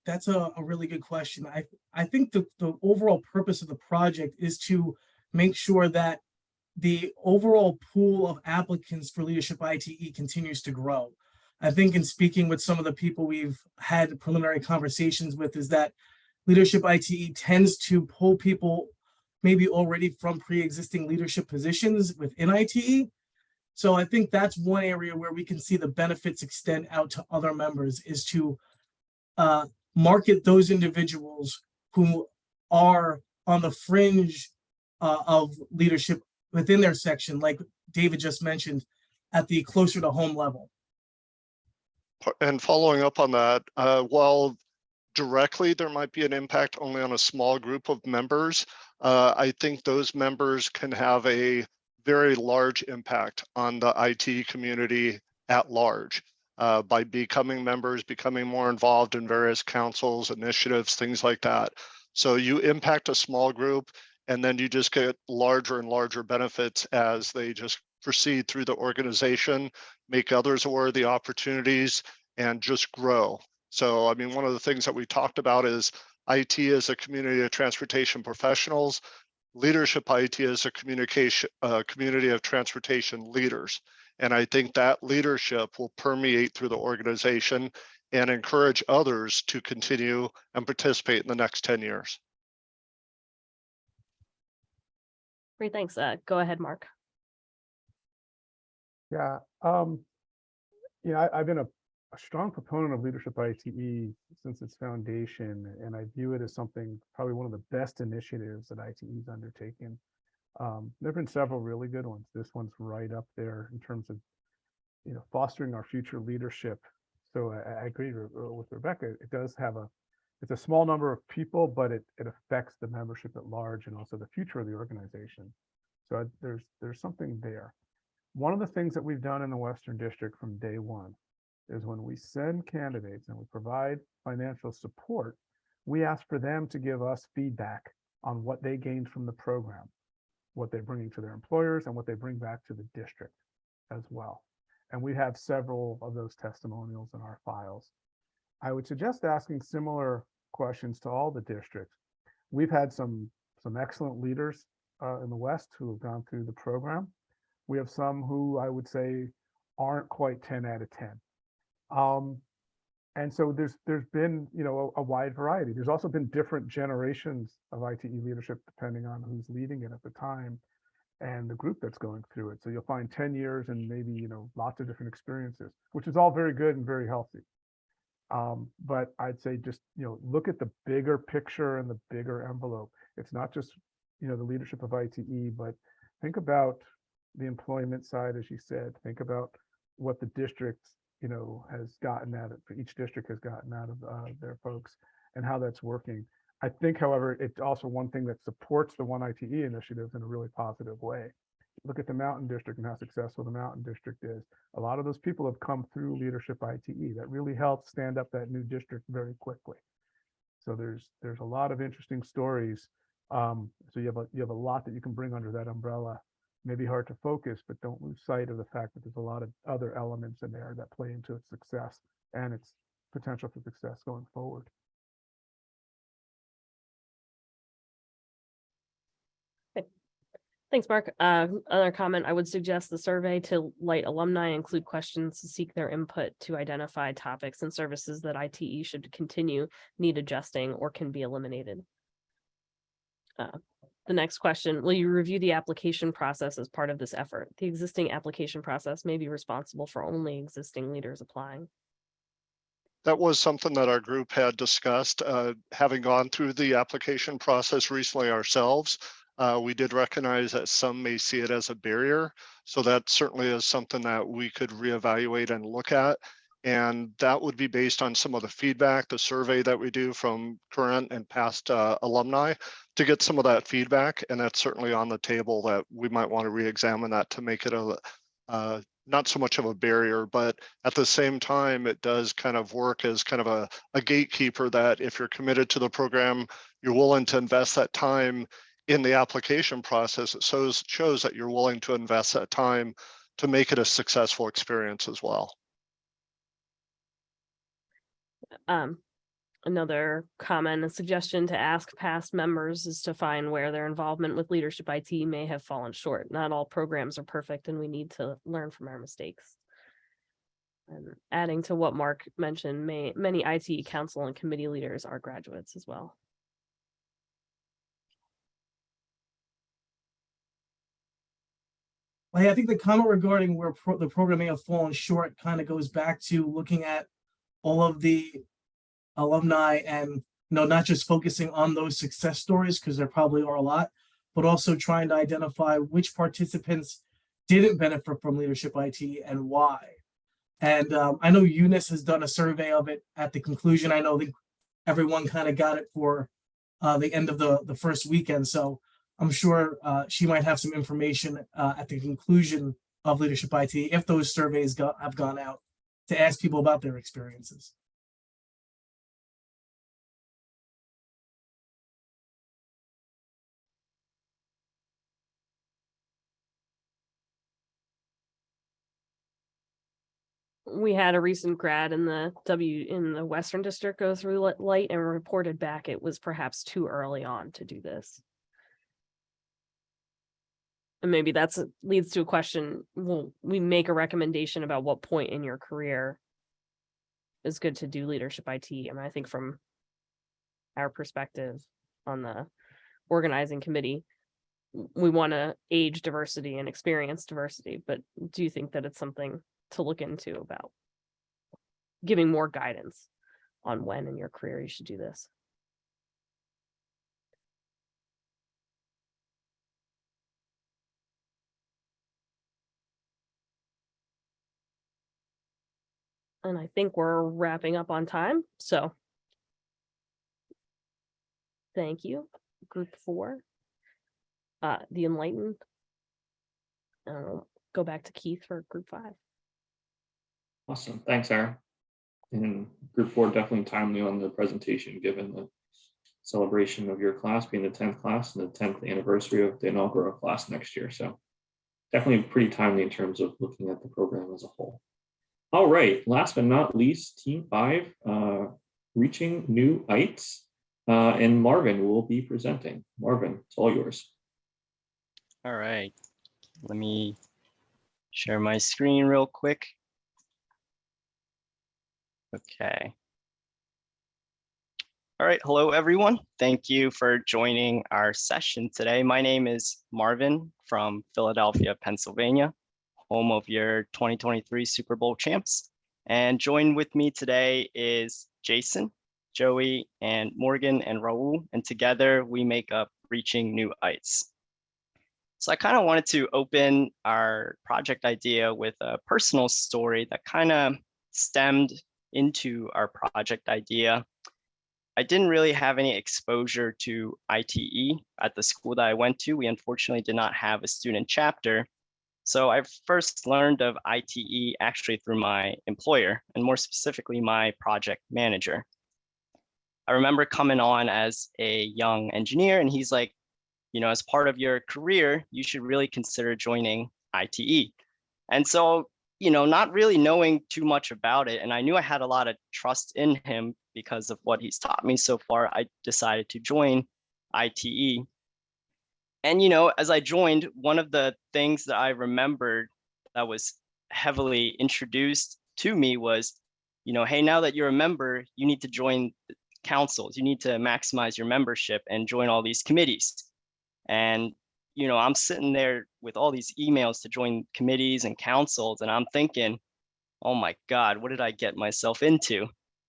That's a really good question. I think the overall purpose of the project is to make sure that the overall pool of applicants for Leadership ITE continues to grow. I think in speaking with some of the people we've had preliminary conversations with is that Leadership ITE tends to pull people maybe already from pre-existing leadership positions within ITE. So I think that's one area where we can see the benefits extend out to other members, is to market those individuals who are on the fringe of leadership within their section, like David just mentioned, at the closer to home level. And following up on that, while directly there might be an impact only on a small group of members, I think those members can have a very large impact on the IT community at large by becoming members, becoming more involved in various councils, initiatives, things like that. So you impact a small group, and then you just get larger and larger benefits as they just proceed through the organization, make others aware of the opportunities, and just grow. So, I mean, one of the things that we talked about is IT as a community of transportation professionals, Leadership IT as a community of transportation leaders. And I think that leadership will permeate through the organization and encourage others to continue and participate in the next 10 years. Great, thanks. Go ahead, Mark. Yeah, I've been a strong proponent of Leadership ITE since its foundation, and I view it as something, probably one of the best initiatives that ITE's undertaken. There have been several really good ones. This one's right up there in terms of, fostering our future leadership. So I agree with Rebecca. It does have it's a small number of people, but it affects the membership at large and also the future of the organization. So there's something there. One of the things that we've done in the Western District from day one is when we send candidates and we provide financial support, we ask for them to give us feedback on what they gained from the program. what they're bringing to their employers and what they bring back to the district as well. And we have several of those testimonials in our files. I would suggest asking similar questions to all the districts. We've had some excellent leaders in the West who have gone through the program. We have some who I would say aren't quite 10 out of 10. And so there's been, you know, a wide variety. There's also been different generations of ITE leadership depending on who's leading it at the time and the group that's going through it. So you'll find 10 years and maybe, you know, lots of different experiences, which is all very good and very healthy. But I'd say just, you know, look at the bigger picture and the bigger envelope. It's not just, you know, the leadership of ITE, but think about the employment side, as you said. Think about what the district, you know, has gotten out of, each district has gotten out of their folks and how that's working. I think, however, it's also one thing that supports the One ITE initiatives in a really positive way. Look at the Mountain District and how successful the Mountain District is. A lot of those people have come through leadership ITE. That really helped stand up that new district very quickly. So there's a lot of interesting stories. So you have a lot that you can bring under that umbrella. Maybe hard to focus, but don't lose sight of the fact that there's a lot of other elements in there that play into its success and its potential for success going forward. Thanks, Mark. Another comment, I would suggest the survey to LITE alumni include questions to seek their input to identify topics and services that ITE should continue, need adjusting, or can be eliminated. The next question, will you review the application process as part of this effort? The existing application process may be responsible for only existing leaders applying. That was something that our group had discussed, having gone through the application process recently ourselves. We did recognize that some may see it as a barrier. So that certainly is something that we could reevaluate and look at. And that would be based on some of the feedback, the survey that we do from current and past alumni to get some of that feedback. And that's certainly on the table that we might want to re-examine that to make it a not so much of a barrier, but at the same time, it does kind of work as kind of a gatekeeper that if you're committed to the program, you're willing to invest that time in the application process. It shows that you're willing to invest that time to make it a successful experience as well. Another comment, a suggestion to ask past members is to find where their involvement with leadership IT may have fallen short. Not all programs are perfect and we need to learn from our mistakes. And adding to what Mark mentioned, many IT council and committee leaders are graduates as well. I think the comment regarding where the program may have fallen short kind of goes back to looking at all of the alumni and not just focusing on those success stories, because there probably are a lot, but also trying to identify which participants didn't benefit from leadership IT and why. And I know Eunice has done a survey of it at the conclusion. I know that everyone kind of got it for the end of the first weekend. So I'm sure she might have some information at the conclusion of leadership IT if those surveys have gone out to ask people about their experiences. We had a recent grad in the Western District go through LITE and reported back it was perhaps too early on to do this. And maybe that's leads to a question, will we make a recommendation about what point in your career is good to do leadership IT? I mean, I think from our perspective on the organizing committee, we want to age diversity and experience diversity, but do you think that it's something to look into about giving more guidance on when in your career you should do this? And I think we're wrapping up on time. So thank you, group 4, the Enlightened. Go back to Keith for group 5. Awesome. Thanks, Aaron. And group 4 definitely timely on the presentation, given the celebration of your class being the 10th class and the 10th anniversary of the inaugural class next year. So definitely pretty timely in terms of looking at the program as a whole. All right, last but not least, Team 5, reaching new heights. And Marvin will be presenting. Marvin, it's all yours. All right, let me share my screen real quick. Okay. All right, hello everyone. Thank you for joining our session today. My name is Marvin from Philadelphia, Pennsylvania, home of your 2023 Super Bowl champs. And join with me today is Jason, Joey, and Morgan and Raul, and together we make up Reaching New Heights. So I kind of wanted to open our project idea with a personal story that kind of stemmed into our project idea. I didn't really have any exposure to ITE at the school that I went to. We unfortunately did not have a student chapter. So I first learned of ITE actually through my employer, and more specifically, my project manager. I remember coming on as a young engineer, and he's like, you know, as part of your career, you should really consider joining ITE. And so, you know, not really knowing too much about it, and I knew I had a lot of trust in him because of what he's taught me so far, I decided to join ITE. And, you know, as I joined, one of the things that I remembered that was heavily introduced to me was, you know, hey, now that you're a member, you need to join councils. You need to maximize your membership and join all these committees. And, you know, I'm sitting there with all these emails to join committees and councils, and I'm thinking, oh my God, what did I get myself into?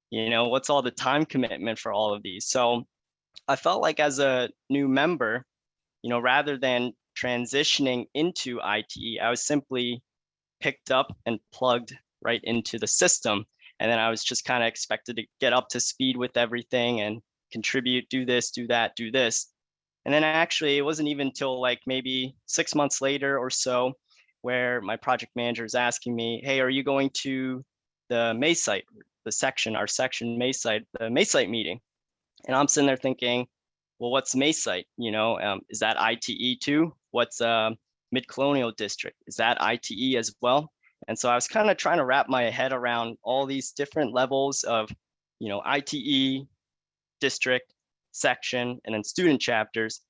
You know, what's all the time commitment for all of these? So I felt like as a new member, you know, rather than transitioning into ITE, I was simply picked up and plugged right into the system. And then I was just kind of expected to get up to speed with everything and contribute, do this, do that, do this. And then actually, it wasn't even until like maybe 6 months later or so where my project manager is asking me, hey, are you going to the May site, the section, our section May site, the May site meeting? And I'm sitting there thinking, well, what's May site? You know, is that ITE too? What's Mid-Colonial District? Is that ITE as well? And so I was kind of trying to wrap my head around all these different levels of, you know, ITE, district, section, and then student chapters.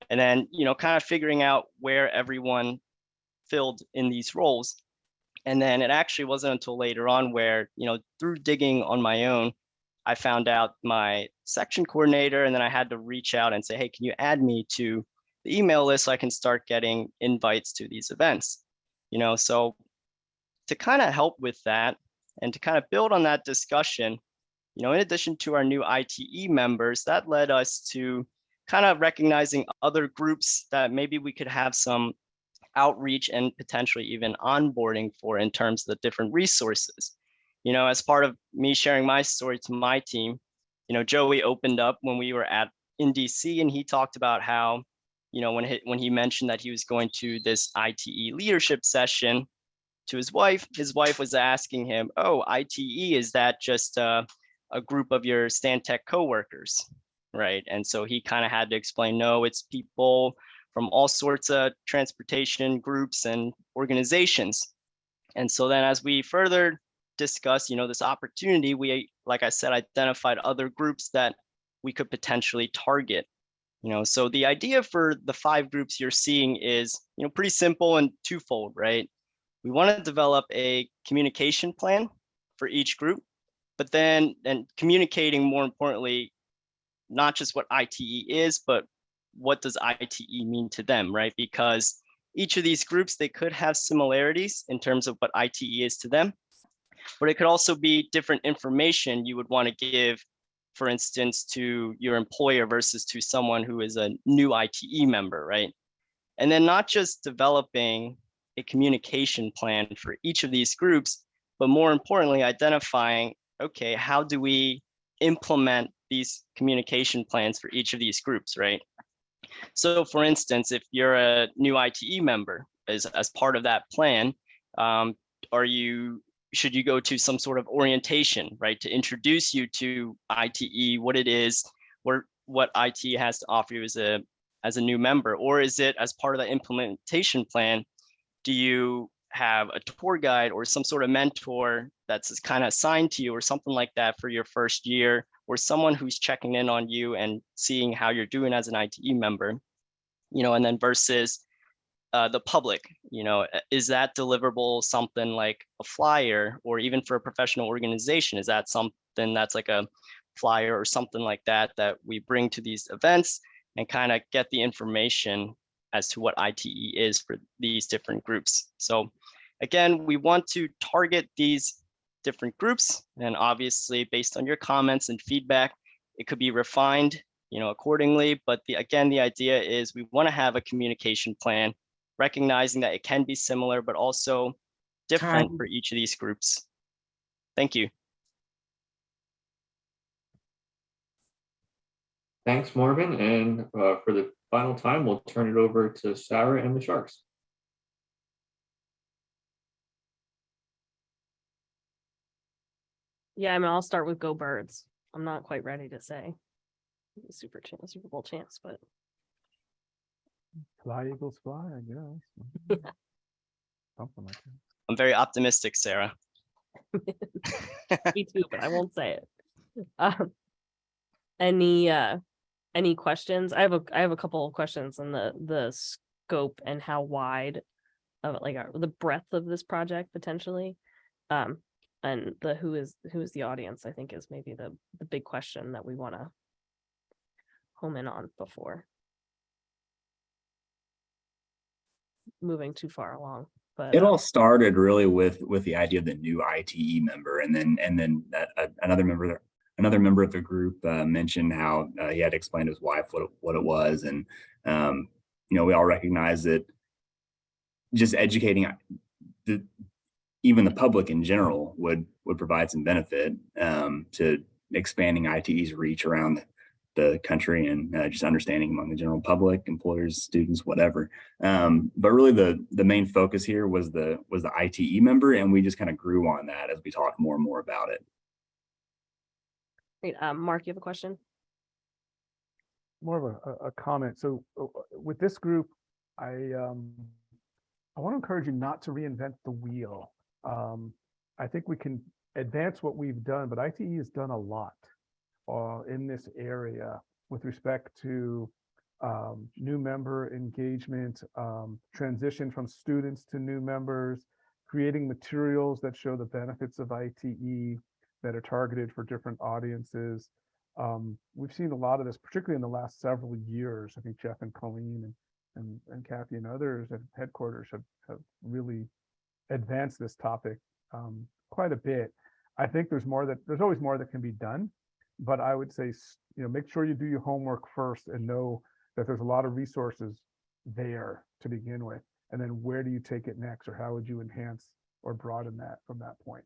And then, you know, kind of figuring out where everyone filled in these roles. And then it actually wasn't until later on where, you know, through digging on my own, I found out my section coordinator, and then I had to reach out and say, hey, can you add me to the email list so I can start getting invites to these events? You know, so to kind of help with that and to kind of build on that discussion, you know, in addition to our new ITE members, that led us to kind of recognizing other groups that maybe we could have some outreach and potentially even onboarding for in terms of the different resources. You know, as part of me sharing my story to my team, you know, Joey opened up when we were in DC, and he talked about how, you know, when he mentioned that he was going to this ITE leadership session to his wife was asking him, oh, ITE, is that just a group of your Stantec coworkers, right? And so he kind of had to explain, no, it's people from all sorts of transportation groups and organizations. And so then as we further discuss, you know, this opportunity, we, like I said, identified other groups that we could potentially target. You know, so the idea for the 5 groups you're seeing is, you know, pretty simple and twofold, right? We want to develop a communication plan for each group, but then communicating, more importantly, not just what ITE is, but what does ITE mean to them, right? Because each of these groups, they could have similarities in terms of what ITE is to them, but it could also be different information you would want to give, for instance, to your employer versus to someone who is a new ITE member, right? And then not just developing a communication plan for each of these groups, but more importantly, identifying, okay, how do we implement these communication plans for each of these groups, right? So for instance, if you're a new ITE member, as part of that plan, should you go to some sort of orientation, right, to introduce you to ITE, what it is, what IT has to offer you as a new member? Or is it as part of the implementation plan, do you have a tour guide or some sort of mentor that's kind of assigned to you or something like that for your first year, or someone who's checking in on you and seeing how you're doing as an ITE member, and then versus the public, is that deliverable something like a flyer, or even for a professional organization, is that something that's like a flyer or something like that we bring to these events and kind of get the information as to what ITE is for these different groups. So again, we want to target these different groups, and obviously based on your comments and feedback, it could be refined, accordingly. But again, the idea is we want to have a communication plan, recognizing that it can be similar, but also different for each of these groups. Thank you. Thanks, Marvin. And for the final time, we'll turn it over to Sarah and the Sharks. Yeah, I mean, I'll start with Go Birds. I'm not quite ready to say Super Bowl chance, but Fly, Eagles, fly, I guess. Something like that. I'm very optimistic, Sarah. Me too, but I won't say it. Any questions? I have a couple of questions on the scope and how wide of the breadth of this project potentially. And the who is the audience, I think, is maybe the big question that we want to home in on before moving too far along. But it all started really with the idea of the new ITE member, and then another member of the group mentioned how he had explained to his wife what it was, and we all recognize that just educating even the public in general would provide some benefit to expanding ITE's reach around the country and just understanding among the general public, employers, students, whatever. But really the main focus here was the ITE member, and we just kind of grew on that as we talked more and more about it. Great. Mark, you have a question? More of a comment. So with this group, I want to encourage you not to reinvent the wheel. I think we can advance what we've done, but ITE has done a lot in this area with respect to new member engagement, transition from students to new members, creating materials that show the benefits of ITE that are targeted for different audiences. We've seen a lot of this, particularly in the last several years. I think Jeff and Colleen and Kathy and others at headquarters have really advanced this topic quite a bit. I think there's always more that can be done, but I would say, make sure you do your homework first and know that there's a lot of resources there to begin with. And then where do you take it next, or how would you enhance or broaden that from that point?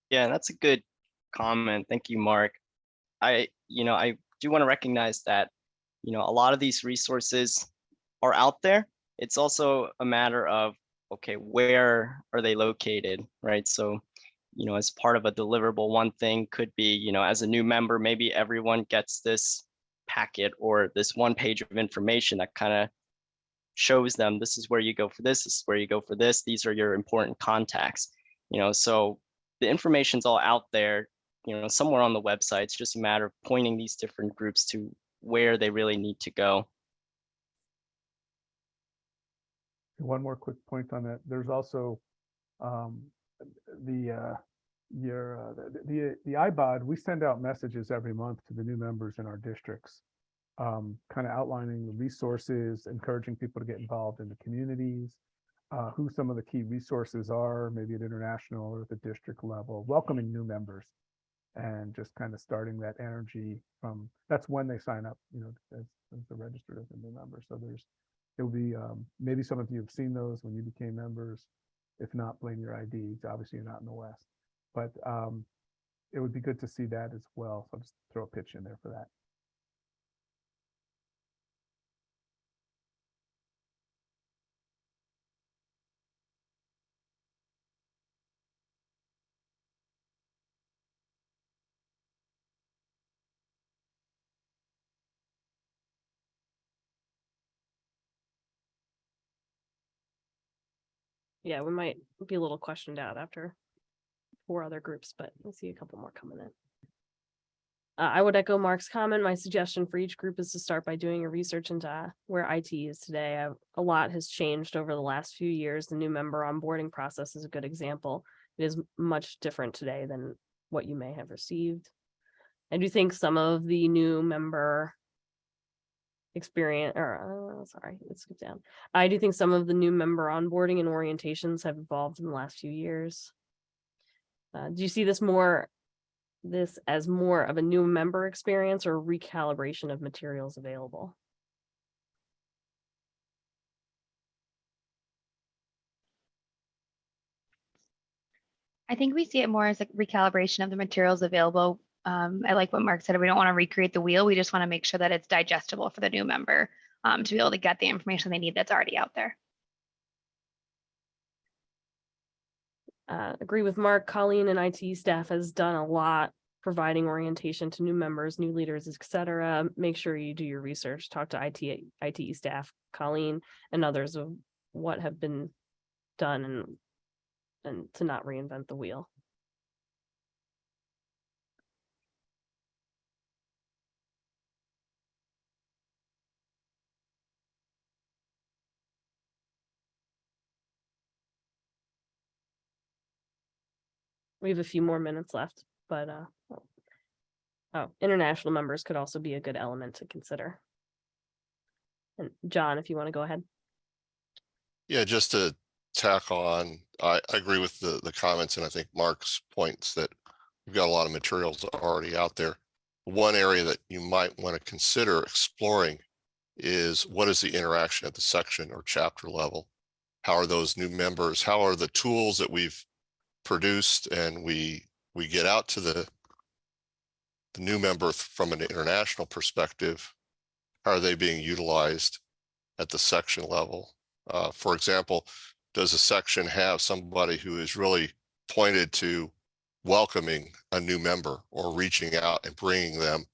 Yeah, that's a good comment. Thank you, Mark. I do want to recognize that, a lot of these resources are out there. It's also a matter of, okay, where are they located, right? So, as part of a deliverable, one thing could be, as a new member, maybe everyone gets this packet or this one page of information that kind of shows them this is where you go for this is where you go for this. These are your important contacts, so the information's all out there, somewhere on the website. It's just a matter of pointing these different groups to where they really need to go. One more quick point on that. There's also the IBOD. We send out messages every month to the new members in our districts, kind of outlining the resources, encouraging people to get involved in the communities, who some of the key resources are, maybe at international or at the district level, welcoming new members, and just kind of starting that energy from, that's when they sign up, as they're registered as a new member. So it'll be, maybe some of you have seen those when you became members. If not, blame your IDs. Obviously, you're not in the West, but it would be good to see that as well. So I'll just throw a pitch in there for that. Yeah, we might be a little questioned out after 4 other groups, but we'll see a couple more coming in. I would echo Mark's comment. My suggestion for each group is to start by doing a research into where IT is today. A lot has changed over the last few years. The new member onboarding process is a good example. It is much different today than what you may have received. I do think some of the new member experience, or sorry, let's skip down. I do think some of the new member onboarding and orientations have evolved in the last few years. Do you see this as more of a new member experience or recalibration of materials available? I think we see it more as a recalibration of the materials available. I like what Mark said. We don't want to recreate the wheel. We just want to make sure that it's digestible for the new member to be able to get the information they need that's already out there. Agree with Mark. Colleen and IT staff has done a lot providing orientation to new members, new leaders, etc. Make sure you do your research, talk to IT staff, Colleen, and others of what have been done and to not reinvent the wheel. We have a few more minutes left, but international members could also be a good element to consider. And John, if you want to go ahead. Yeah, just to tack on, I agree with the comments, and I think Mark's points that we've got a lot of materials already out there. One area that you might want to consider exploring is what is the interaction at the section or chapter level? How are those new members? How are the tools that we've produced and we get out to the new member from an international perspective? How are they being utilized at the section level? For example, does a section have somebody who is really pointed to welcoming a new member or reaching out and bringing them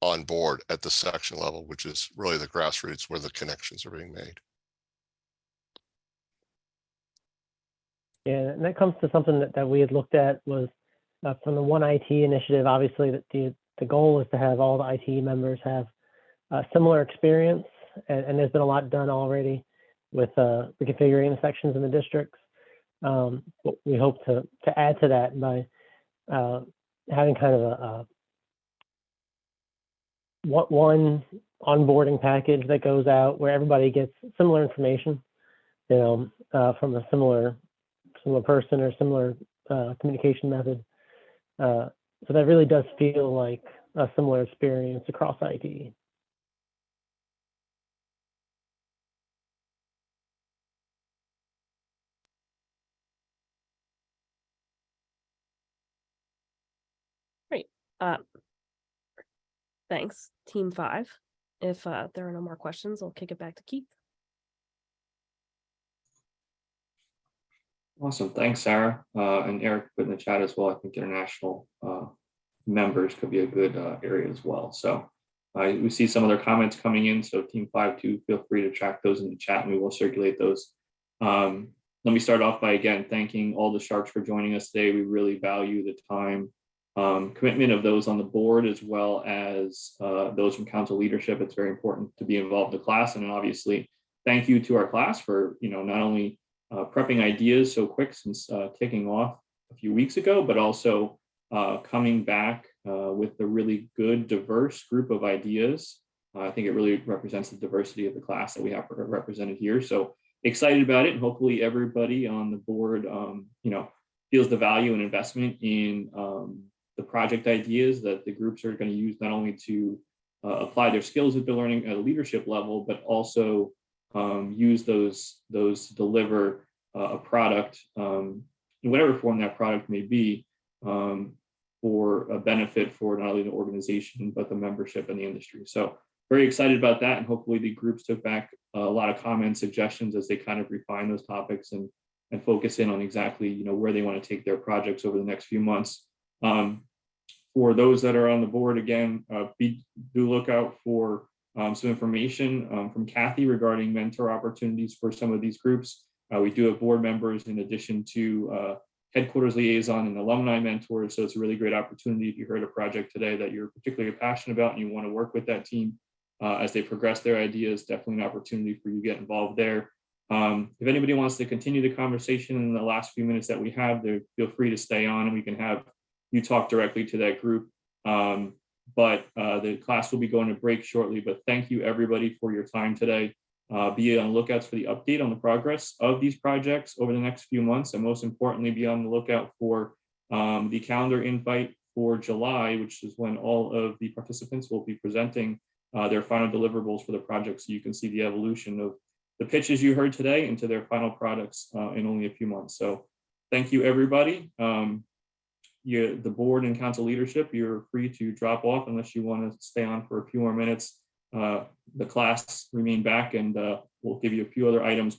on board at the section level, which is really the grassroots where the connections are being made? Yeah, and that comes to something that we had looked at was from the One IT initiative. Obviously, that the goal is to have all the IT members have a similar experience, and there's been a lot done already with reconfiguring the sections in the districts. But we hope to add to that by having kind of a one onboarding package that goes out where everybody gets similar information, from a similar person or similar communication method. So that really does feel like a similar experience across IT. Great. Thanks, Team 5. If there are no more questions, I'll kick it back to Keith. Awesome. Thanks, Sarah. And Eric put in the chat as well. I think international members could be a good area as well. So we see some other comments coming in. So Team 5 too, feel free to track those in the chat and we will circulate those. Let me start off by again thanking all the Sharks for joining us today. We really value the time, commitment of those on the board as well as those from council leadership. It's very important to be involved in the class, and then obviously thank you to our class for not only prepping ideas so quick since kicking off a few weeks ago, but also coming back with a really good, diverse group of ideas. I think it really represents the diversity of the class that we have represented here. So excited about it, and hopefully everybody on the board, feels the value and investment in the project ideas that the groups are going to use not only to apply their skills that they're learning at a leadership level, but also use those to deliver a product in whatever form that product may be, for a benefit for not only the organization but the membership and the industry. So very excited about that, and hopefully the groups took back a lot of comments, suggestions as they kind of refine those topics and focus in on exactly where they want to take their projects over the next few months. For those that are on the board, again, do look out for some information from Kathy regarding mentor opportunities for some of these groups. We do have board members in addition to headquarters liaison and alumni mentors. So it's a really great opportunity if you heard a project today that you're particularly passionate about and you want to work with that team as they progress their ideas, definitely an opportunity for you to get involved there. If anybody wants to continue the conversation in the last few minutes that we have, feel free to stay on and we can have you talk directly to that group. But the class will be going to break shortly, but thank you everybody for your time today. Be on the lookout for the update on the progress of these projects over the next few months. And most importantly, be on the lookout for the calendar invite for July, which is when all of the participants will be presenting their final deliverables for the project. So you can see the evolution of the pitches you heard today into their final products in only a few months. So thank you, everybody. The board and council leadership, you're free to drop off unless you want to stay on for a few more minutes. The class remain back and we'll give you a few other items